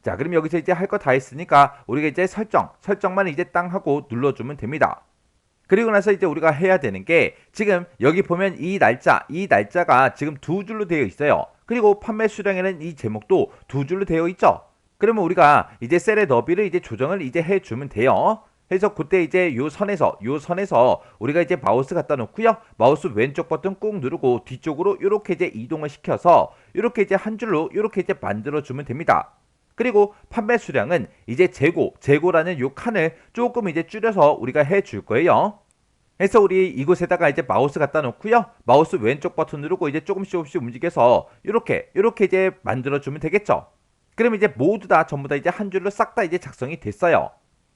자, 그럼 여기서 이제 할 거 다 했으니까 우리가 이제 설정만 이제 땅 하고 눌러주면 됩니다. 그리고 나서 이제 우리가 해야 되는 게 지금 여기 보면 이 날짜가 지금 두 줄로 되어 있어요. 그리고 판매 수량에는 이 제목도 두 줄로 되어 있죠. 그러면 우리가 이제 셀의 너비를 이제 조정을 이제 해주면 돼요. 해서 그때 이제 요 선에서 우리가 이제 마우스 갖다 놓고요. 마우스 왼쪽 버튼 꾹 누르고 뒤쪽으로 이렇게 이제 이동을 시켜서 이렇게 이제 한 줄로 이렇게 이제 만들어 주면 됩니다. 그리고 판매 수량은 이제 재고라는 요 칸을 조금 이제 줄여서 우리가 해 줄 거예요. 해서 우리 이곳에다가 이제 마우스 갖다 놓고요. 마우스 왼쪽 버튼 누르고 이제 조금씩 움직여서 이렇게 이제 만들어 주면 되겠죠. 그럼 이제 모두 다 전부 다 이제 한 줄로 싹 다 이제 작성이 됐어요.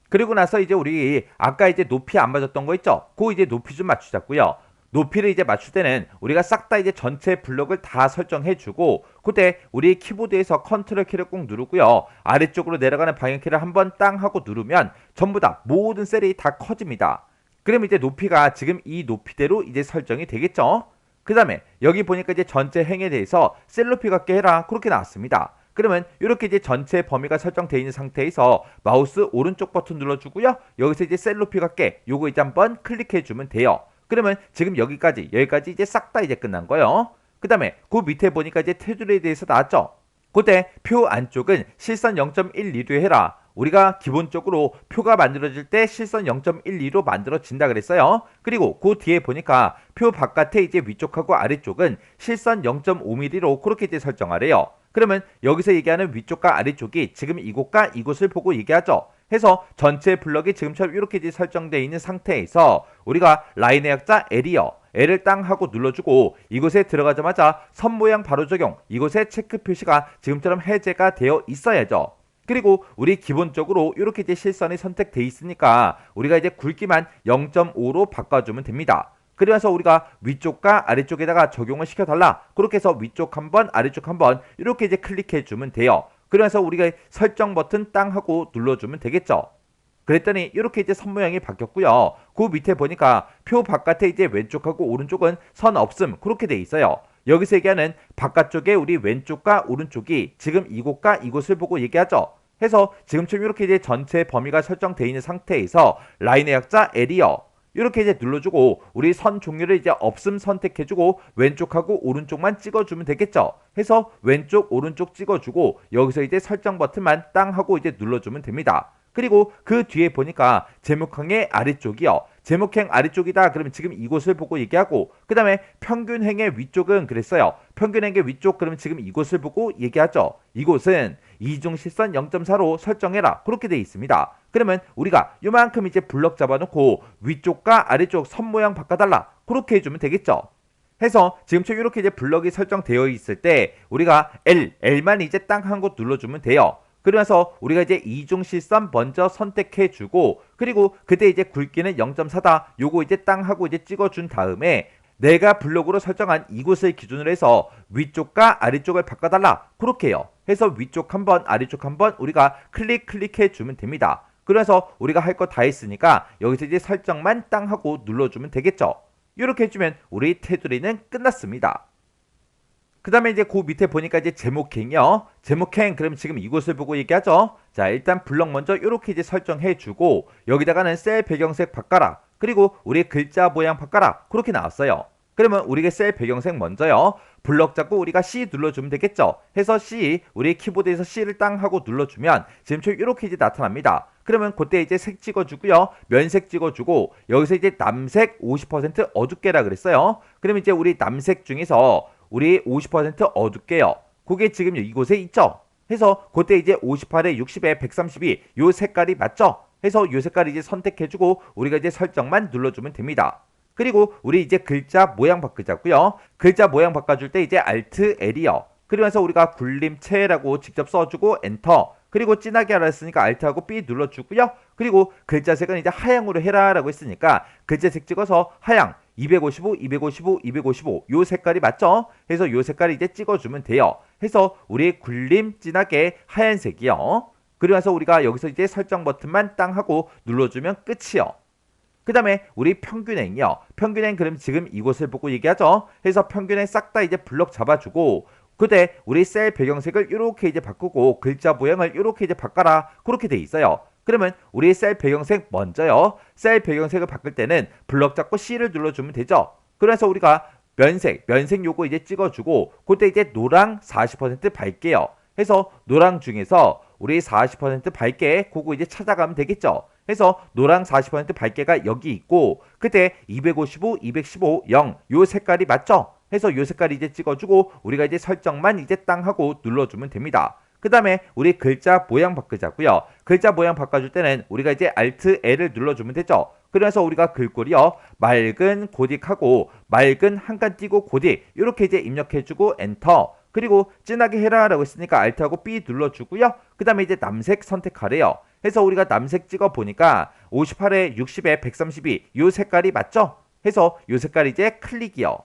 그리고 나서 이제 우리 아까 이제 높이 안 맞았던 거 있죠? 그 이제 높이 좀 맞추자고요. 높이를 이제 맞출 때는 우리가 싹 다 이제 전체 블럭을 다 설정해 주고 그때 우리 키보드에서 컨트롤 키를 꾹 누르고요. 아래쪽으로 내려가는 방향키를 한번 땅 하고 누르면 전부 다 모든 셀이 다 커집니다. 그럼 이제 높이가 지금 이 높이대로 이제 설정이 되겠죠? 그 다음에 여기 보니까 이제 전체 행에 대해서 셀 높이 같게 해라 그렇게 나왔습니다. 그러면 이렇게 이제 전체 범위가 설정되어 있는 상태에서 마우스 오른쪽 버튼 눌러주고요. 여기서 이제 셀 높이 같게 요거 이제 한번 클릭해 주면 돼요. 그러면 지금 여기까지 이제 싹 다 이제 끝난 거예요. 그 다음에 그 밑에 보니까 이제 테두리에 대해서 나왔죠. 그때 표 안쪽은 실선 0.12로 해라. 우리가 기본적으로 표가 만들어질 때 실선 0.12로 만들어진다 그랬어요. 그리고 그 뒤에 보니까 표 바깥에 이제 위쪽하고 아래쪽은 실선 0.5mm로 그렇게 이제 설정하래요. 그러면 여기서 얘기하는 위쪽과 아래쪽이 지금 이곳과 이곳을 보고 얘기하죠. 해서 전체 블럭이 지금처럼 이렇게 이제 설정되어 있는 상태에서 우리가 라인의 약자 L이요. L을 땅 하고 눌러주고 이곳에 들어가자마자 선 모양 바로 적용 이곳에 체크 표시가 지금처럼 해제가 되어 있어야죠. 그리고 우리 기본적으로 이렇게 이제 실선이 선택돼 있으니까 우리가 이제 굵기만 0.5로 바꿔주면 됩니다. 그래서 우리가 위쪽과 아래쪽에다가 적용을 시켜달라. 그렇게 해서 위쪽 한번 아래쪽 한번 이렇게 이제 클릭해 주면 돼요. 그래서 우리가 설정 버튼 땅 하고 눌러주면 되겠죠. 그랬더니 이렇게 이제 선 모양이 바뀌었고요. 그 밑에 보니까 표 바깥에 이제 왼쪽하고 오른쪽은 선 없음 그렇게 돼 있어요. 여기서 얘기하는 바깥쪽에 우리 왼쪽과 오른쪽이 지금 이곳과 이곳을 보고 얘기하죠. 해서 지금처럼 이렇게 이제 전체 범위가 설정되어 있는 상태에서 라인의 약자 L이요. 이렇게 이제 눌러주고 우리 선 종류를 이제 없음 선택해주고 왼쪽하고 오른쪽만 찍어주면 되겠죠. 해서 왼쪽 오른쪽 찍어주고 여기서 이제 설정 버튼만 땅 하고 이제 눌러주면 됩니다. 그리고 그 뒤에 보니까 제목행의 아래쪽이요. 제목행 아래쪽이다 그러면 지금 이곳을 보고 얘기하고 그 다음에 평균행의 위쪽은 그랬어요. 평균행의 위쪽 그러면 지금 이곳을 보고 얘기하죠. 이곳은 이중실선 0.4로 설정해라 그렇게 돼 있습니다. 그러면 우리가 요만큼 이제 블럭 잡아놓고 위쪽과 아래쪽 선 모양 바꿔달라 그렇게 해주면 되겠죠. 해서 지금처럼 이렇게 이제 블럭이 설정되어 있을 때 우리가 L만 이제 땅 한 곳 눌러주면 돼요. 그러면서 우리가 이제 이중실선 먼저 선택해주고 그리고 그때 이제 굵기는 0.4다 요거 이제 땅 하고 이제 찍어준 다음에 내가 블록으로 설정한 이곳을 기준으로 해서 위쪽과 아래쪽을 바꿔달라 그렇게 해요. 해서 위쪽 한번 아래쪽 한번 우리가 클릭해 주면 됩니다. 그래서 우리가 할 거 다 했으니까 여기서 이제 설정만 땅 하고 눌러주면 되겠죠. 이렇게 해주면 우리 테두리는 끝났습니다. 그 다음에 이제 그 밑에 보니까 이제 제목행이요. 제목행 그럼 지금 이곳을 보고 얘기하죠. 자 일단 블럭 먼저 이렇게 이제 설정해 주고 여기다가는 셀 배경색 바꿔라. 그리고 우리 글자 모양 바꿔라. 그렇게 나왔어요. 그러면 우리가 셀 배경색 먼저요. 블럭 잡고 우리가 C 눌러주면 되겠죠. 해서 C 우리 키보드에서 C를 땅 하고 눌러주면 지금처럼 이렇게 이제 나타납니다. 그러면 그때 이제 색 찍어주고요. 면색 찍어주고 여기서 이제 남색 50% 어둡게라 그랬어요. 그러면 이제 우리 남색 중에서 우리 50% 어둡게요. 그게 지금 이곳에 있죠. 해서 그때 이제 58에 60에 132 요 색깔이 맞죠. 해서 요 색깔 이제 선택해주고 우리가 이제 설정만 눌러주면 됩니다. 그리고 우리 이제 글자 모양 바꾸자고요. 글자 모양 바꿔줄 때 이제 Alt L이요. 그러면서 우리가 굴림체라고 직접 써주고 엔터. 그리고 진하게 하라 했으니까 Alt하고 B 눌러주고요. 그리고 글자색은 이제 하향으로 해라 라고 했으니까 글자색 찍어서 하향 255, 255, 255 요 색깔이 맞죠? 해서 요 색깔을 이제 찍어주면 돼요. 해서 우리 굴림 진하게 하얀색이요. 그러면서 우리가 여기서 이제 설정 버튼만 땅 하고 눌러주면 끝이요. 그 다음에 우리 평균행이요. 평균행 그럼 지금 이곳을 보고 얘기하죠. 해서 평균행 싹 다 이제 블럭 잡아주고 그때 우리 셀 배경색을 이렇게 이제 바꾸고 글자 모양을 이렇게 이제 바꿔라 그렇게 돼 있어요. 그러면 우리 셀 배경색 먼저요. 셀 배경색을 바꿀 때는 블럭 잡고 C를 눌러주면 되죠. 그래서 우리가 면색 요거 이제 찍어주고 그때 이제 노랑 40% 밝게요. 해서 노랑 중에서 우리 40% 밝게 그거 이제 찾아가면 되겠죠. 해서 노랑 40% 밝게가 여기 있고 그때 255, 215, 0 요 색깔이 맞죠? 해서 요 색깔 이제 찍어주고 우리가 이제 설정만 이제 땅 하고 눌러주면 됩니다. 그 다음에 우리 글자 모양 바꾸자고요. 글자 모양 바꿔줄 때는 우리가 이제 Alt L을 눌러주면 되죠. 그래서 우리가 글꼴이요. 맑은 고딕하고 맑은 한 칸 띄고 고딕 이렇게 이제 입력해주고 엔터. 그리고 진하게 해라 라고 했으니까 Alt하고 B 눌러주고요. 그 다음에 이제 남색 선택하래요. 해서 우리가 남색 찍어 보니까 58에 60에 132 요 색깔이 맞죠? 해서 요 색깔 이제 클릭이요.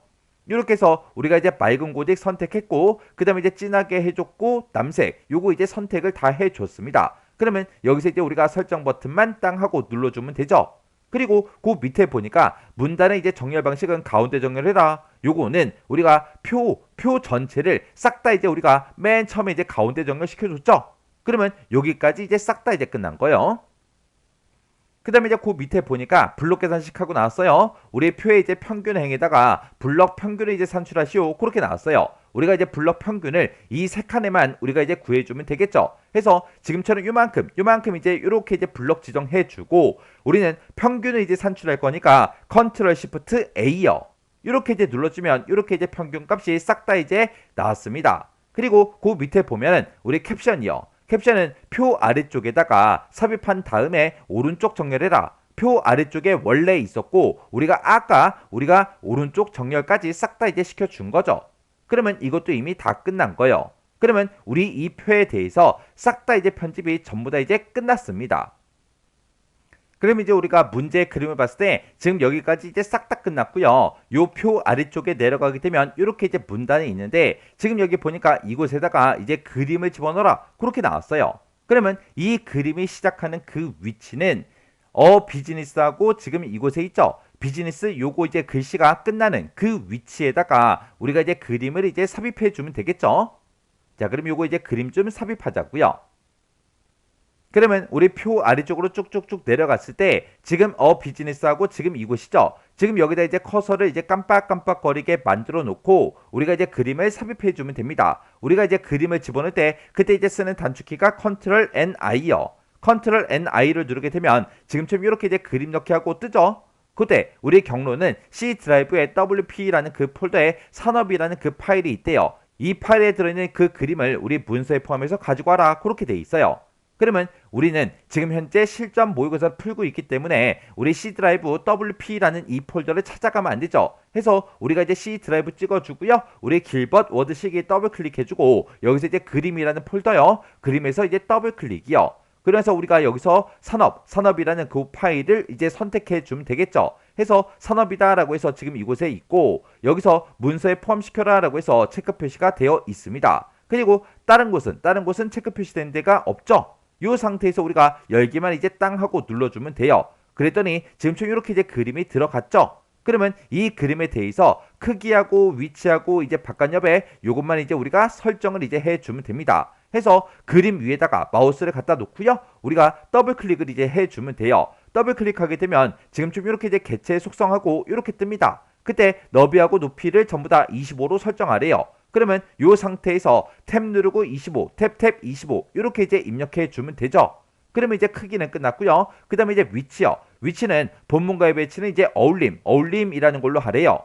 이렇게 해서 우리가 이제 맑은 고딕 선택했고 그 다음에 이제 진하게 해줬고 남색 요거 이제 선택을 다 해줬습니다. 그러면 여기서 이제 우리가 설정 버튼만 땅 하고 눌러주면 되죠. 그리고 그 밑에 보니까 문단의 이제 정렬 방식은 가운데 정렬해라. 요거는 우리가 표 전체를 싹 다 이제 우리가 맨 처음에 이제 가운데 정렬 시켜줬죠. 그러면 여기까지 이제 싹 다 이제 끝난 거예요. 그 다음에 이제 그 밑에 보니까 블록 계산식 하고 나왔어요. 우리 표의 이제 평균행에다가 블럭 평균을 이제 산출하시오. 그렇게 나왔어요. 우리가 이제 블럭 평균을 이 세 칸에만 우리가 이제 구해주면 되겠죠. 해서 지금처럼 요만큼 이제 이렇게 이제 블럭 지정해주고 우리는 평균을 이제 산출할 거니까 컨트롤 시프트 A요. 이렇게 이제 눌러주면 이렇게 이제 평균 값이 싹 다 이제 나왔습니다. 그리고 그 밑에 보면은 우리 캡션이요. 캡션은 표 아래쪽에다가 삽입한 다음에 오른쪽 정렬해라. 표 아래쪽에 원래 있었고 우리가 아까 오른쪽 정렬까지 싹 다 이제 시켜준 거죠. 그러면 이것도 이미 다 끝난 거예요. 그러면 우리 이 표에 대해서 싹 다 이제 편집이 전부 다 이제 끝났습니다. 그럼 이제 우리가 문제 그림을 봤을 때 지금 여기까지 이제 싹 다 끝났고요. 요 표 아래쪽에 내려가게 되면 이렇게 이제 문단이 있는데 지금 여기 보니까 이곳에다가 이제 그림을 집어넣어라. 그렇게 나왔어요. 그러면 이 그림이 시작하는 그 위치는 비즈니스하고 지금 이곳에 있죠. 비즈니스 요거 이제 글씨가 끝나는 그 위치에다가 우리가 이제 그림을 이제 삽입해 주면 되겠죠. 자, 그럼 요거 이제 그림 좀 삽입하자고요. 그러면 우리 표 아래쪽으로 쭉쭉쭉 내려갔을 때 지금 비즈니스하고 지금 이곳이죠. 지금 여기다 이제 커서를 이제 깜빡깜빡거리게 만들어 놓고 우리가 이제 그림을 삽입해 주면 됩니다. 우리가 이제 그림을 집어넣을 때 그때 이제 쓰는 단축키가 컨트롤 NI요. 컨트롤 NI를 누르게 되면 지금처럼 이렇게 이제 그림 넣기 하고 뜨죠. 그때 우리 경로는 C 드라이브에 WP라는 그 폴더에 산업이라는 그 파일이 있대요. 이 파일에 들어있는 그 그림을 우리 문서에 포함해서 가지고 와라. 그렇게 돼 있어요. 그러면 우리는 지금 현재 실전 모의고사를 풀고 있기 때문에 우리 C 드라이브 WP라는 이 폴더를 찾아가면 안 되죠. 해서 우리가 이제 C 드라이브 찍어주고요. 우리 길벗 워드 시기에 더블 클릭해주고 여기서 이제 그림이라는 폴더요. 그림에서 이제 더블 클릭이요. 그래서 우리가 여기서 산업이라는 그 파일을 이제 선택해 주면 되겠죠. 해서 산업이다라고 해서 지금 이곳에 있고 여기서 문서에 포함시켜라라고 해서 체크 표시가 되어 있습니다. 그리고 다른 곳은 체크 표시된 데가 없죠. 이 상태에서 우리가 열기만 이제 땅 하고 눌러주면 돼요. 그랬더니 지금처럼 이렇게 이제 그림이 들어갔죠. 그러면 이 그림에 대해서 크기하고 위치하고 이제 바깥옆에 요것만 이제 우리가 설정을 이제 해주면 됩니다. 해서 그림 위에다가 마우스를 갖다 놓고요. 우리가 더블 클릭을 이제 해주면 돼요. 더블 클릭하게 되면 지금처럼 이렇게 이제 개체 속성하고 이렇게 뜹니다. 그때 너비하고 높이를 전부 다 25로 설정하래요. 그러면 이 상태에서 탭 누르고 25, 탭 25 이렇게 이제 입력해 주면 되죠. 그러면 이제 크기는 끝났고요. 그 다음에 이제 위치요. 위치는 본문과의 배치는 이제 어울림이라는 걸로 하래요.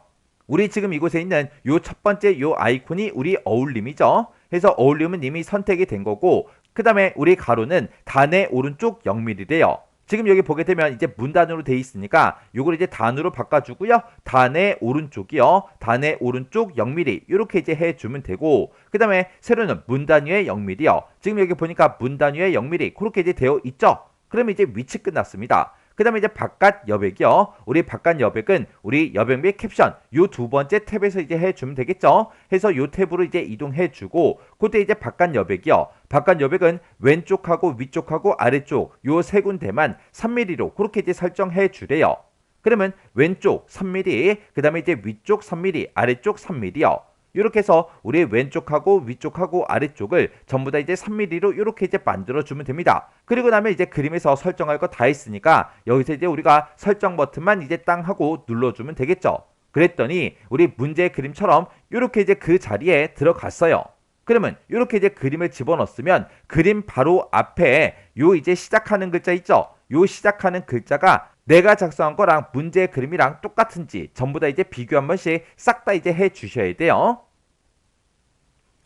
우리 지금 이곳에 있는 요 첫 번째 요 아이콘이 우리 어울림이죠. 해서 어울림은 이미 선택이 된 거고 그 다음에 우리 가로는 단의 오른쪽 0mm래요. 지금 여기 보게 되면 이제 문단으로 돼 있으니까 요걸 이제 단으로 바꿔주고요. 단의 오른쪽이요. 단의 오른쪽 0mm 이렇게 이제 해주면 되고, 그 다음에 세로는 문단 위에 0mm요. 지금 여기 보니까 문단 위에 0mm 그렇게 이제 되어 있죠. 그러면 이제 위치 끝났습니다. 그 다음에 이제 바깥 여백이요. 우리 바깥 여백은 우리 여백 및 캡션 요 두 번째 탭에서 이제 해주면 되겠죠. 해서 요 탭으로 이제 이동해주고, 그때 이제 바깥 여백이요. 바깥 여백은 왼쪽하고 위쪽하고 아래쪽 요 세 군데만 3mm로 그렇게 이제 설정해 주래요. 그러면 왼쪽 3mm, 그 다음에 이제 위쪽 3mm, 아래쪽 3mm요. 이렇게 해서 우리 왼쪽하고 위쪽하고 아래쪽을 전부 다 이제 3mm로 이렇게 이제 만들어 주면 됩니다. 그리고 나면 이제 그림에서 설정할 거 다 했으니까 여기서 이제 우리가 설정 버튼만 이제 땅 하고 눌러주면 되겠죠. 그랬더니 우리 문제 그림처럼 이렇게 이제 그 자리에 들어갔어요. 그러면 이렇게 이제 그림을 집어넣었으면 그림 바로 앞에 요 이제 시작하는 글자 있죠. 요 시작하는 글자가 내가 작성한 거랑 문제 그림이랑 똑같은지 전부 다 이제 비교 한 번씩 싹 다 이제 해 주셔야 돼요.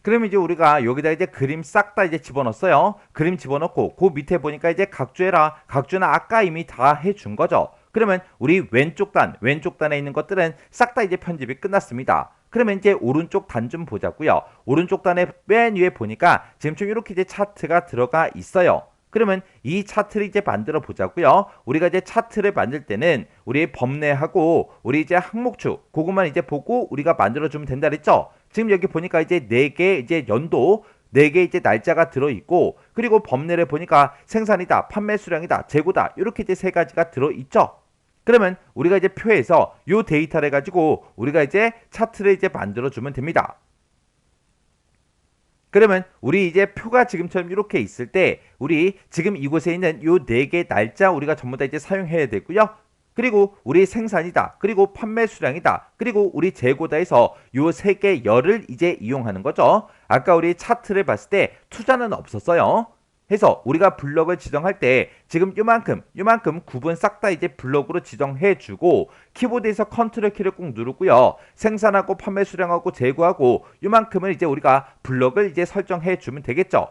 그럼 이제 우리가 여기다 이제 그림 싹 다 이제 집어넣었어요. 그림 집어넣고 그 밑에 보니까 이제 각주해라. 각주는 아까 이미 다 해준 거죠. 그러면 우리 왼쪽 단에 있는 것들은 싹 다 이제 편집이 끝났습니다. 그러면 이제 오른쪽 단 좀 보자고요. 오른쪽 단에 맨 위에 보니까 지금 좀 이렇게 이제 차트가 들어가 있어요. 그러면 이 차트를 이제 만들어 보자고요. 우리가 이제 차트를 만들 때는 우리 범례하고 우리 이제 항목추 그것만 이제 보고 우리가 만들어 주면 된다 그랬죠. 지금 여기 보니까 이제 4개 이제 연도 4개 이제 날짜가 들어 있고, 그리고 범례를 보니까 생산이다, 판매 수량이다, 재고다 이렇게 이제 3가지가 들어 있죠. 그러면 우리가 이제 표에서 요 데이터를 가지고 우리가 이제 차트를 이제 만들어 주면 됩니다. 그러면 우리 이제 표가 지금처럼 이렇게 있을 때 우리 지금 이곳에 있는 요 4개 날짜 우리가 전부 다 이제 사용해야 되고요. 그리고 우리 생산이다, 그리고 판매 수량이다, 그리고 우리 재고다 해서 요 3개 열을 이제 이용하는 거죠. 아까 우리 차트를 봤을 때 투자는 없었어요. 해서 우리가 블럭을 지정할 때 지금 요만큼 구분 싹 다 이제 블럭으로 지정해 주고, 키보드에서 컨트롤 키를 꼭 누르고요. 생산하고 판매 수량하고 재고하고 요만큼을 이제 우리가 블럭을 이제 설정해 주면 되겠죠.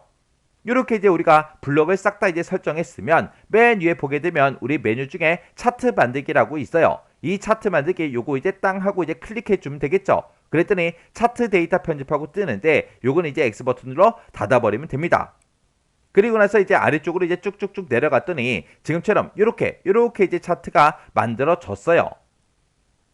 이렇게 이제 우리가 블럭을 싹 다 이제 설정했으면 맨 위에 보게 되면 우리 메뉴 중에 차트 만들기라고 있어요. 이 차트 만들기 요거 이제 땅 하고 이제 클릭해 주면 되겠죠. 그랬더니 차트 데이터 편집하고 뜨는데 요거는 이제 X 버튼으로 닫아버리면 됩니다. 그리고 나서 이제 아래쪽으로 이제 쭉쭉쭉 내려갔더니 지금처럼 이렇게 이제 차트가 만들어졌어요.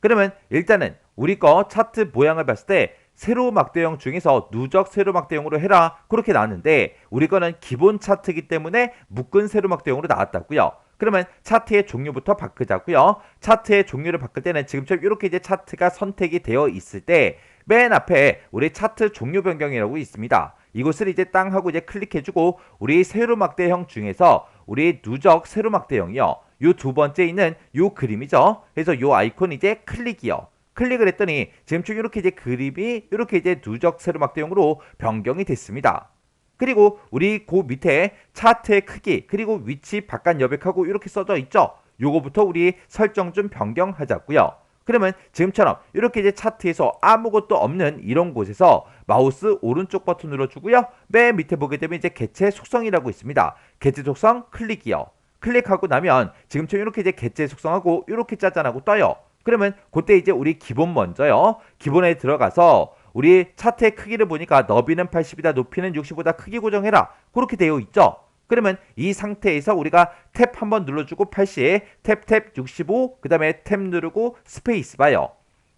그러면 일단은 우리 거 차트 모양을 봤을 때 세로 막대형 중에서 누적 세로 막대형으로 해라 그렇게 나왔는데, 우리 거는 기본 차트이기 때문에 묶은 세로 막대형으로 나왔다고요. 그러면 차트의 종류부터 바꾸자고요. 차트의 종류를 바꿀 때는 지금처럼 이렇게 이제 차트가 선택이 되어 있을 때 맨 앞에 우리 차트 종류 변경이라고 있습니다. 이곳을 이제 땅 하고 이제 클릭해주고 우리 세로막대형 중에서 우리 누적 세로막대형이요. 요 두 번째 있는 요 그림이죠. 그래서 요 아이콘 이제 클릭이요. 클릭을 했더니 지금처럼 이렇게 이제 그림이 이렇게 이제 누적 세로막대형으로 변경이 됐습니다. 그리고 우리 그 밑에 차트의 크기 그리고 위치 바깥 여백하고 이렇게 써져 있죠. 요거부터 우리 설정 좀 변경하자고요. 그러면 지금처럼 이렇게 이제 차트에서 아무것도 없는 이런 곳에서 마우스 오른쪽 버튼 눌러주고요. 맨 밑에 보게 되면 이제 개체 속성이라고 있습니다. 개체 속성 클릭이요. 클릭하고 나면 지금처럼 이렇게 이제 개체 속성하고 이렇게 짜잔하고 떠요. 그러면 그때 이제 우리 기본 먼저요. 기본에 들어가서 우리 차트의 크기를 보니까 너비는 80이다, 높이는 60보다 크기 고정해라. 그렇게 되어 있죠. 그러면 이 상태에서 우리가 탭 한번 눌러주고 80, 탭 65, 그 다음에 탭 누르고 스페이스 바요.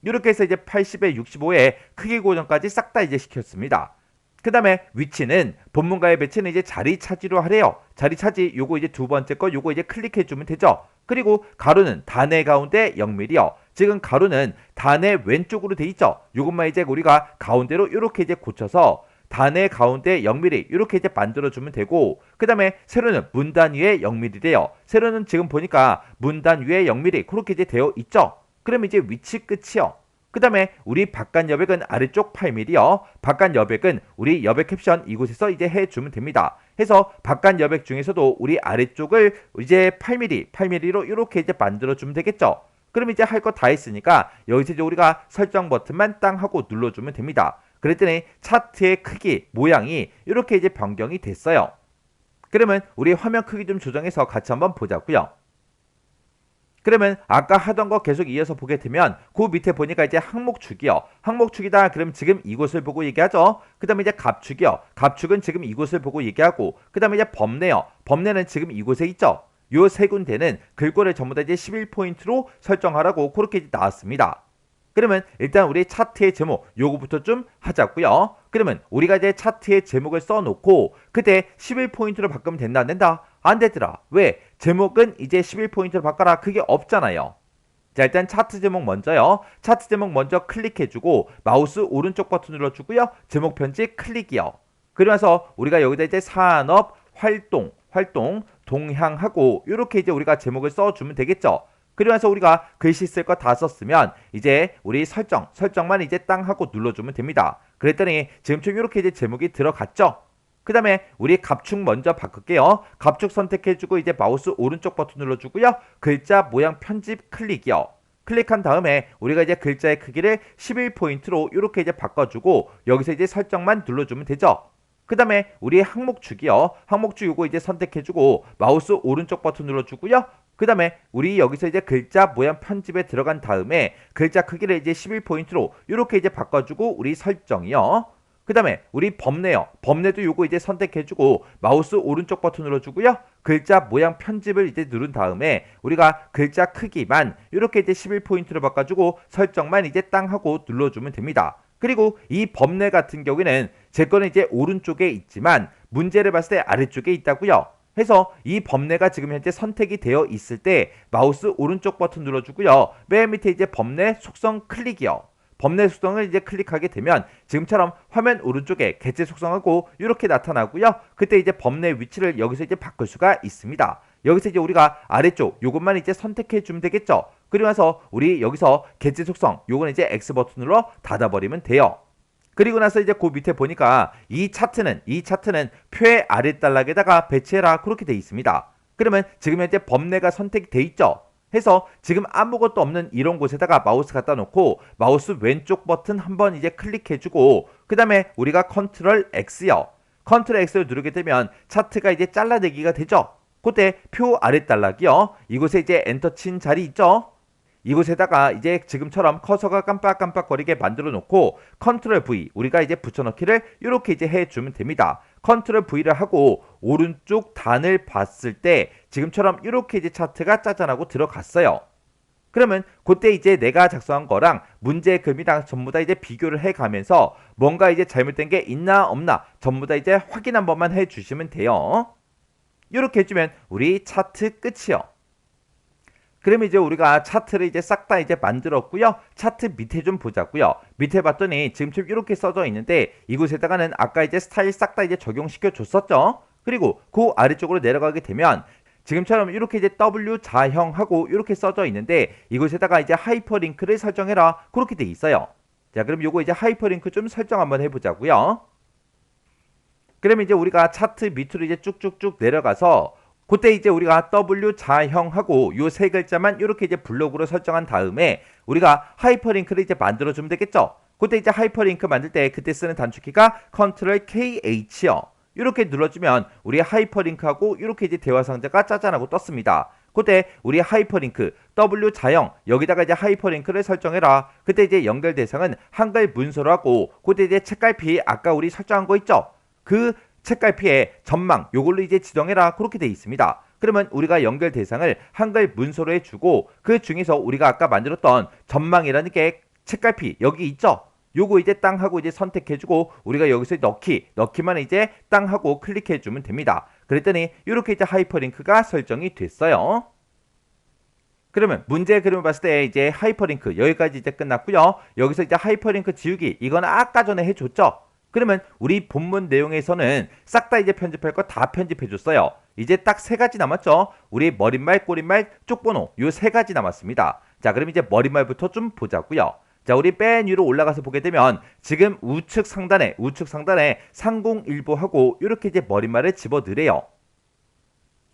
이렇게 해서 이제 80에 65에 크기 고정까지 싹 다 이제 시켰습니다. 그 다음에 위치는 본문가의 배치는 이제 자리 차지로 하래요. 자리 차지 요거 이제 두 번째 거 요거 이제 클릭해 주면 되죠. 그리고 가로는 단의 가운데 0mm요. 지금 가로는 단의 왼쪽으로 돼 있죠. 요것만 이제 우리가 가운데로 이렇게 이제 고쳐서 단의 가운데 0mm 이렇게 이제 만들어주면 되고, 그 다음에 세로는 문단 위에 0mm래요. 세로는 지금 보니까 문단 위에 0mm 그렇게 이제 되어 있죠. 그럼 이제 위치 끝이요. 그 다음에 우리 바깥 여백은 아래쪽 8mm요. 바깥 여백은 우리 여백 캡션 이곳에서 이제 해주면 됩니다. 해서 바깥 여백 중에서도 우리 아래쪽을 이제 8mm로 이렇게 이제 만들어주면 되겠죠. 그럼 이제 할 거 다 했으니까 여기서 이제 우리가 설정 버튼만 땅 하고 눌러주면 됩니다. 그랬더니 차트의 크기, 모양이 이렇게 이제 변경이 됐어요. 그러면 우리 화면 크기 좀 조정해서 같이 한번 보자고요. 그러면 아까 하던 거 계속 이어서 보게 되면 그 밑에 보니까 이제 항목축이요. 항목축이다. 그럼 지금 이곳을 보고 얘기하죠. 그 다음에 이제 갑축이요. 갑축은 지금 이곳을 보고 얘기하고 그 다음에 이제 범례요. 범례는 지금 이곳에 있죠. 요 세 군데는 글꼴을 전부 다 이제 11포인트로 설정하라고 그렇게 이제 나왔습니다. 그러면 일단 우리 차트의 제목 요거부터 좀 하자고요. 그러면 우리가 이제 차트의 제목을 써놓고 그때 11포인트로 바꾸면 된다 안 된다? 안 되더라. 왜? 제목은 이제 11포인트로 바꿔라. 그게 없잖아요. 자, 일단 차트 제목 먼저요. 차트 제목 먼저 클릭해주고 마우스 오른쪽 버튼 눌러주고요. 제목 편집 클릭이요. 그러면서 우리가 여기다 이제 산업 활동 동향하고 이렇게 이제 우리가 제목을 써주면 되겠죠. 그러면서 우리가 글씨 쓸 거 다 썼으면 이제 우리 설정만 이제 땅 하고 눌러주면 됩니다. 그랬더니 지금처럼 이렇게 이제 제목이 들어갔죠. 그 다음에 우리 갑축 먼저 바꿀게요. 갑축 선택해주고 이제 마우스 오른쪽 버튼 눌러주고요. 글자 모양 편집 클릭이요. 클릭한 다음에 우리가 이제 글자의 크기를 11포인트로 이렇게 이제 바꿔주고 여기서 이제 설정만 눌러주면 되죠. 그 다음에 우리 항목축이요. 항목축 요거 이제 선택해주고 마우스 오른쪽 버튼 눌러주고요. 그 다음에 우리 여기서 이제 글자 모양 편집에 들어간 다음에 글자 크기를 이제 11포인트로 이렇게 이제 바꿔주고 우리 설정이요. 그 다음에 우리 범례요. 범례도 요거 이제 선택해주고 마우스 오른쪽 버튼 눌러주고요. 글자 모양 편집을 이제 누른 다음에 우리가 글자 크기만 이렇게 이제 11포인트로 바꿔주고 설정만 이제 땅 하고 눌러주면 됩니다. 그리고 이 범례 같은 경우에는 제 거는 이제 오른쪽에 있지만 문제를 봤을 때 아래쪽에 있다고요. 해서 이 범례가 지금 현재 선택이 되어 있을 때 마우스 오른쪽 버튼 눌러주고요. 맨 밑에 이제 범례 속성 클릭이요. 범례 속성을 이제 클릭하게 되면 지금처럼 화면 오른쪽에 객체 속성하고 이렇게 나타나고요. 그때 이제 범례 위치를 여기서 이제 바꿀 수가 있습니다. 여기서 이제 우리가 아래쪽 요것만 이제 선택해 주면 되겠죠. 그러면서 우리 여기서 객체 속성 요거는 이제 X 버튼으로 닫아버리면 돼요. 그리고 나서 이제 그 밑에 보니까 이 차트는 표의 아랫단락에다가 배치해라 그렇게 돼 있습니다. 그러면 지금 현재 범례가 선택돼 있죠. 해서 지금 아무것도 없는 이런 곳에다가 마우스 갖다 놓고 마우스 왼쪽 버튼 한번 이제 클릭해주고 그 다음에 우리가 컨트롤 X요. 컨트롤 X를 누르게 되면 차트가 이제 잘라내기가 되죠. 그때 표 아랫단락이요. 이곳에 이제 엔터 친 자리 있죠. 이곳에다가 이제 지금처럼 커서가 깜빡깜빡거리게 만들어 놓고 컨트롤 V 우리가 이제 붙여넣기를 이렇게 이제 해주면 됩니다. 컨트롤 V를 하고 오른쪽 단을 봤을 때 지금처럼 이렇게 이제 차트가 짜잔하고 들어갔어요. 그러면 그때 이제 내가 작성한 거랑 문제의 글이랑 전부 다 이제 비교를 해가면서 뭔가 이제 잘못된 게 있나 없나 전부 다 이제 확인 한 번만 해주시면 돼요. 이렇게 해주면 우리 차트 끝이요. 그럼 이제 우리가 차트를 이제 싹 다 이제 만들었고요. 차트 밑에 좀 보자고요. 밑에 봤더니 지금 이렇게 써져 있는데 이곳에다가는 아까 이제 스타일 싹 다 이제 적용시켜 줬었죠. 그리고 그 아래쪽으로 내려가게 되면 지금처럼 이렇게 이제 W 자형하고 이렇게 써져 있는데 이곳에다가 이제 하이퍼링크를 설정해라 그렇게 돼 있어요. 자, 그럼 요거 이제 하이퍼링크 좀 설정 한번 해보자고요. 그러면 이제 우리가 차트 밑으로 이제 쭉쭉쭉 내려가서 그때 이제 우리가 W 자형하고 요 세 글자만 이렇게 이제 블록으로 설정한 다음에 우리가 하이퍼링크를 이제 만들어주면 되겠죠. 그때 이제 하이퍼링크 만들 때 그때 쓰는 단축키가 컨트롤 KH요. 이렇게 눌러주면 우리 하이퍼링크하고 이렇게 이제 대화 상자가 짜잔하고 떴습니다. 그때 우리 하이퍼링크 W 자형 여기다가 이제 하이퍼링크를 설정해라. 그때 이제 연결 대상은 한글 문서로 하고 그때 이제 책갈피 아까 우리 설정한 거 있죠. 그 책갈피에 전망 요걸로 이제 지정해라 그렇게 돼 있습니다. 그러면 우리가 연결 대상을 한글 문서로 해주고 그 중에서 우리가 아까 만들었던 전망이라는 게 책갈피 여기 있죠. 요거 이제 땅 하고 이제 선택해주고 우리가 여기서 넣기만 이제 땅 하고 클릭해주면 됩니다. 그랬더니 이렇게 이제 하이퍼링크가 설정이 됐어요. 그러면 문제 그림을 봤을 때 이제 하이퍼링크 여기까지 이제 끝났고요. 여기서 이제 하이퍼링크 지우기 이건 아까 전에 해줬죠. 그러면 우리 본문 내용에서는 싹 다 이제 편집할 거 다 편집해 줬어요. 이제 딱 세 가지 남았죠. 우리 머릿말, 꼬릿말, 쪽번호 요 세 가지 남았습니다. 자, 그럼 이제 머릿말부터 좀 보자고요. 자, 우리 맨 위로 올라가서 보게 되면 지금 우측 상단에 상공일보하고 이렇게 이제 머릿말을 집어넣으래요.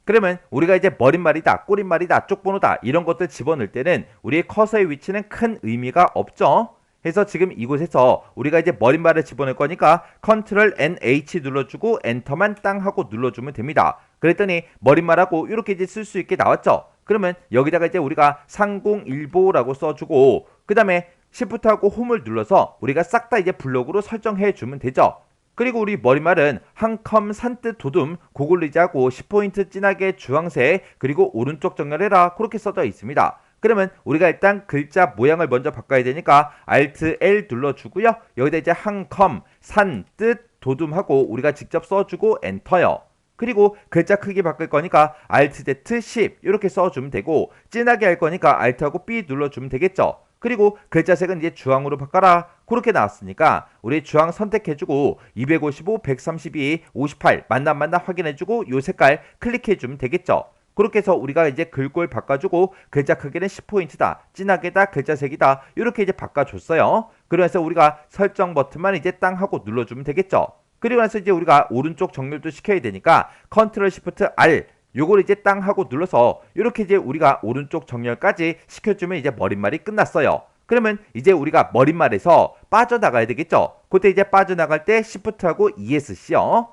그러면 우리가 이제 머릿말이다, 꼬릿말이다, 쪽번호다 이런 것들 집어넣을 때는 우리의 커서의 위치는 큰 의미가 없죠. 해서 지금 이곳에서 우리가 이제 머릿말을 집어넣을 거니까 컨트롤 NH 눌러주고 엔터만 땅 하고 눌러주면 됩니다. 그랬더니 머릿말하고 이렇게 이제 쓸 수 있게 나왔죠. 그러면 여기다가 이제 우리가 상공일보라고 써주고 그 다음에 Shift하고 홈을 눌러서 우리가 싹 다 이제 블록으로 설정해 주면 되죠. 그리고 우리 머릿말은 한컴 산뜻 도둠 고글리지하고 10포인트 진하게 주황색 그리고 오른쪽 정렬해라 그렇게 써져 있습니다. 그러면 우리가 일단 글자 모양을 먼저 바꿔야 되니까 Alt L 눌러주고요. 여기다 이제 한컴 산뜻 도둠하고 우리가 직접 써주고 엔터요. 그리고 글자 크기 바꿀 거니까 Alt Z 10 이렇게 써주면 되고 진하게 할 거니까 Alt하고 B 눌러주면 되겠죠. 그리고 글자색은 이제 주황으로 바꿔라 그렇게 나왔으니까 우리 주황 선택해주고 255, 132, 58 맞나 확인해주고 요 색깔 클릭해주면 되겠죠. 그렇게 해서 우리가 이제 글꼴 바꿔주고 글자 크기는 10포인트다 진하게다 글자색이다 이렇게 이제 바꿔줬어요. 그래서 우리가 설정 버튼만 이제 땅 하고 눌러주면 되겠죠. 그리고 나서 이제 우리가 오른쪽 정렬도 시켜야 되니까 Ctrl Shift R 요걸 이제 땅 하고 눌러서 이렇게 이제 우리가 오른쪽 정렬까지 시켜주면 이제 머릿말이 끝났어요. 그러면 이제 우리가 머릿말에서 빠져나가야 되겠죠. 그때 이제 빠져나갈 때 Shift하고 ESC요.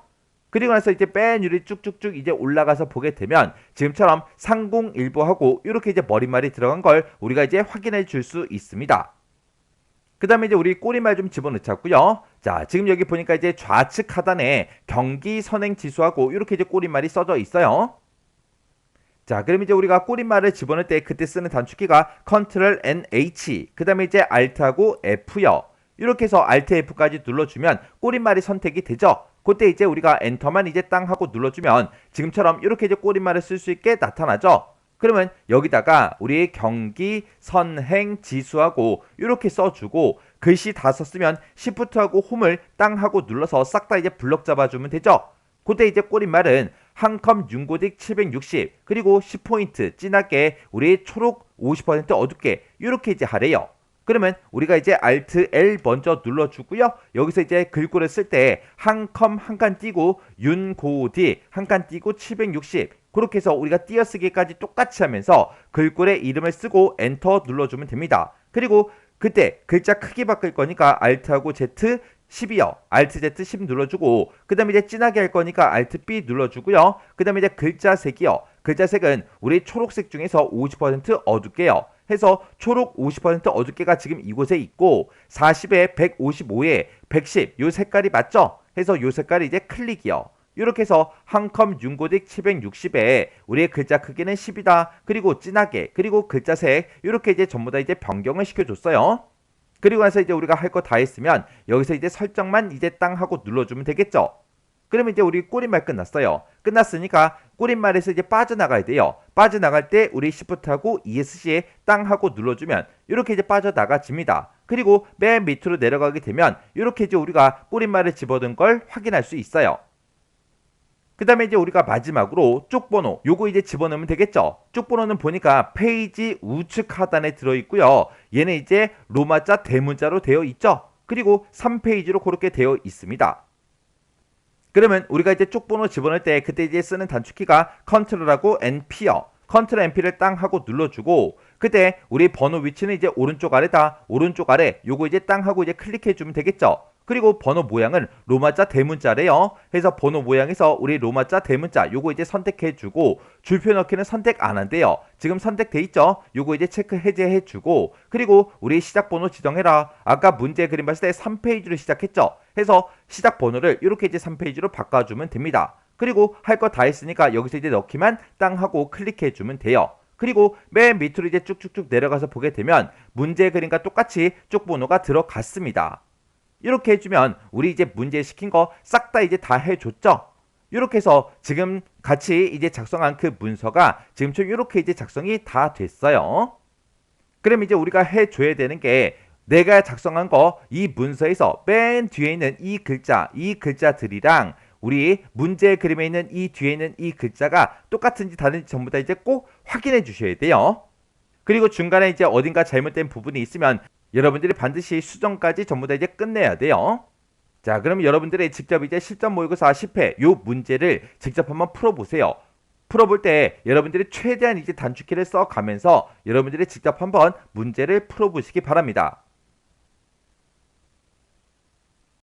그리고 나서 이제 맨 위로 쭉쭉쭉 이제 올라가서 보게 되면 지금처럼 상공일보하고 이렇게 이제 머릿말이 들어간 걸 우리가 이제 확인해 줄 수 있습니다. 그 다음에 이제 우리 꼬리말 좀 집어넣자고요. 자, 지금 여기 보니까 이제 좌측 하단에 경기 선행 지수하고 이렇게 이제 꼬리말이 써져 있어요. 자, 그럼 이제 우리가 꼬리말을 집어넣을 때 그때 쓰는 단축키가 Ctrl N H 그 다음에 이제 Alt하고 F요. 이렇게 해서 Alt F까지 눌러주면 꼬리말이 선택이 되죠. 그때 이제 우리가 엔터만 이제 땅 하고 눌러주면 지금처럼 이렇게 이제 꼬리말을 쓸 수 있게 나타나죠. 그러면 여기다가 우리 경기 선행 지수하고 이렇게 써주고 글씨 다 썼으면 Shift하고 홈을 땅 하고 눌러서 싹 다 이제 블럭 잡아주면 되죠. 그때 이제 꼬리말은 한컴 윤고딕 760 그리고 10포인트 진하게 우리 초록 50% 어둡게 이렇게 이제 하래요. 그러면 우리가 이제 Alt L 먼저 눌러주고요. 여기서 이제 글꼴을 쓸 때 한컴 한 칸 띄고 윤고딕 한 칸 띄고 760 그렇게 해서 우리가 띄어쓰기까지 똑같이 하면서 글꼴의 이름을 쓰고 엔터 눌러주면 됩니다. 그리고 그때 글자 크기 바꿀 거니까 Alt하고 Z 10이요. Alt Z 10 눌러주고 그 다음에 이제 진하게 할 거니까 Alt B 눌러주고요. 그 다음에 이제 글자색이요. 글자색은 우리 초록색 중에서 50% 어둡게요. 해서 초록 50% 어둡게가 지금 이곳에 있고 40에 155에 110 요 색깔이 맞죠? 해서 요 색깔이 이제 클릭이요. 이렇게 해서 한컴 윤고딕 760에 우리의 글자 크기는 10이다. 그리고 진하게 그리고 글자색 이렇게 이제 전부 다 이제 변경을 시켜줬어요. 그리고 나서 이제 우리가 할 거 다 했으면 여기서 이제 설정만 이제 땅 하고 눌러주면 되겠죠. 그러면 이제 우리 꼬리말 끝났어요. 끝났으니까 꼬리말에서 이제 빠져나가야 돼요. 빠져나갈 때 우리 Shift하고 ESC에 땅 하고 눌러주면 이렇게 이제 빠져나가집니다. 그리고 맨 밑으로 내려가게 되면 이렇게 이제 우리가 꼬리말을 집어든 걸 확인할 수 있어요. 그 다음에 이제 우리가 마지막으로 쪽번호 요거 이제 집어넣으면 되겠죠. 쪽번호는 보니까 페이지 우측 하단에 들어있고요. 얘는 이제 로마자 대문자로 되어 있죠. 그리고 3페이지로 그렇게 되어 있습니다. 그러면 우리가 이제 쪽번호 집어넣을 때 그때 이제 쓰는 단축키가 Ctrl하고 NP요. Ctrl NP를 땅 하고 눌러주고 그때 우리 번호 위치는 이제 오른쪽 아래다. 오른쪽 아래 요거 이제 땅 하고 이제 클릭해주면 되겠죠. 그리고 번호 모양은 로마자 대문자래요. 해서 번호 모양에서 우리 로마자 대문자 요거 이제 선택해주고 줄표 넣기는 선택 안 한대요. 지금 선택돼 있죠. 요거 이제 체크 해제해주고 그리고 우리 시작 번호 지정해라. 아까 문제 그림 봤을 때 3페이지로 시작했죠. 해서 시작 번호를 이렇게 이제 3페이지로 바꿔주면 됩니다. 그리고 할 거 다 했으니까 여기서 이제 넣기만 땅 하고 클릭해주면 돼요. 그리고 맨 밑으로 이제 쭉쭉쭉 내려가서 보게 되면 문제 그림과 똑같이 쪽번호가 들어갔습니다. 이렇게 해주면 우리 이제 문제 시킨 거 싹 다 이제 다 해줬죠. 이렇게 해서 지금 같이 이제 작성한 그 문서가 지금처럼 이렇게 이제 작성이 다 됐어요. 그럼 이제 우리가 해줘야 되는 게 내가 작성한 거 이 문서에서 맨 뒤에 있는 이 글자들이랑 우리 문제 그림에 있는 이 뒤에 있는 이 글자가 똑같은지 다른지 전부 다 이제 꼭 확인해 주셔야 돼요. 그리고 중간에 이제 어딘가 잘못된 부분이 있으면 여러분들이 반드시 수정까지 전부 다 이제 끝내야 돼요. 자, 그럼 여러분들이 직접 이제 실전 모의고사 10회 요 문제를 직접 한번 풀어보세요. 풀어볼 때 여러분들이 최대한 이제 단축키를 써가면서 여러분들이 직접 한번 문제를 풀어보시기 바랍니다.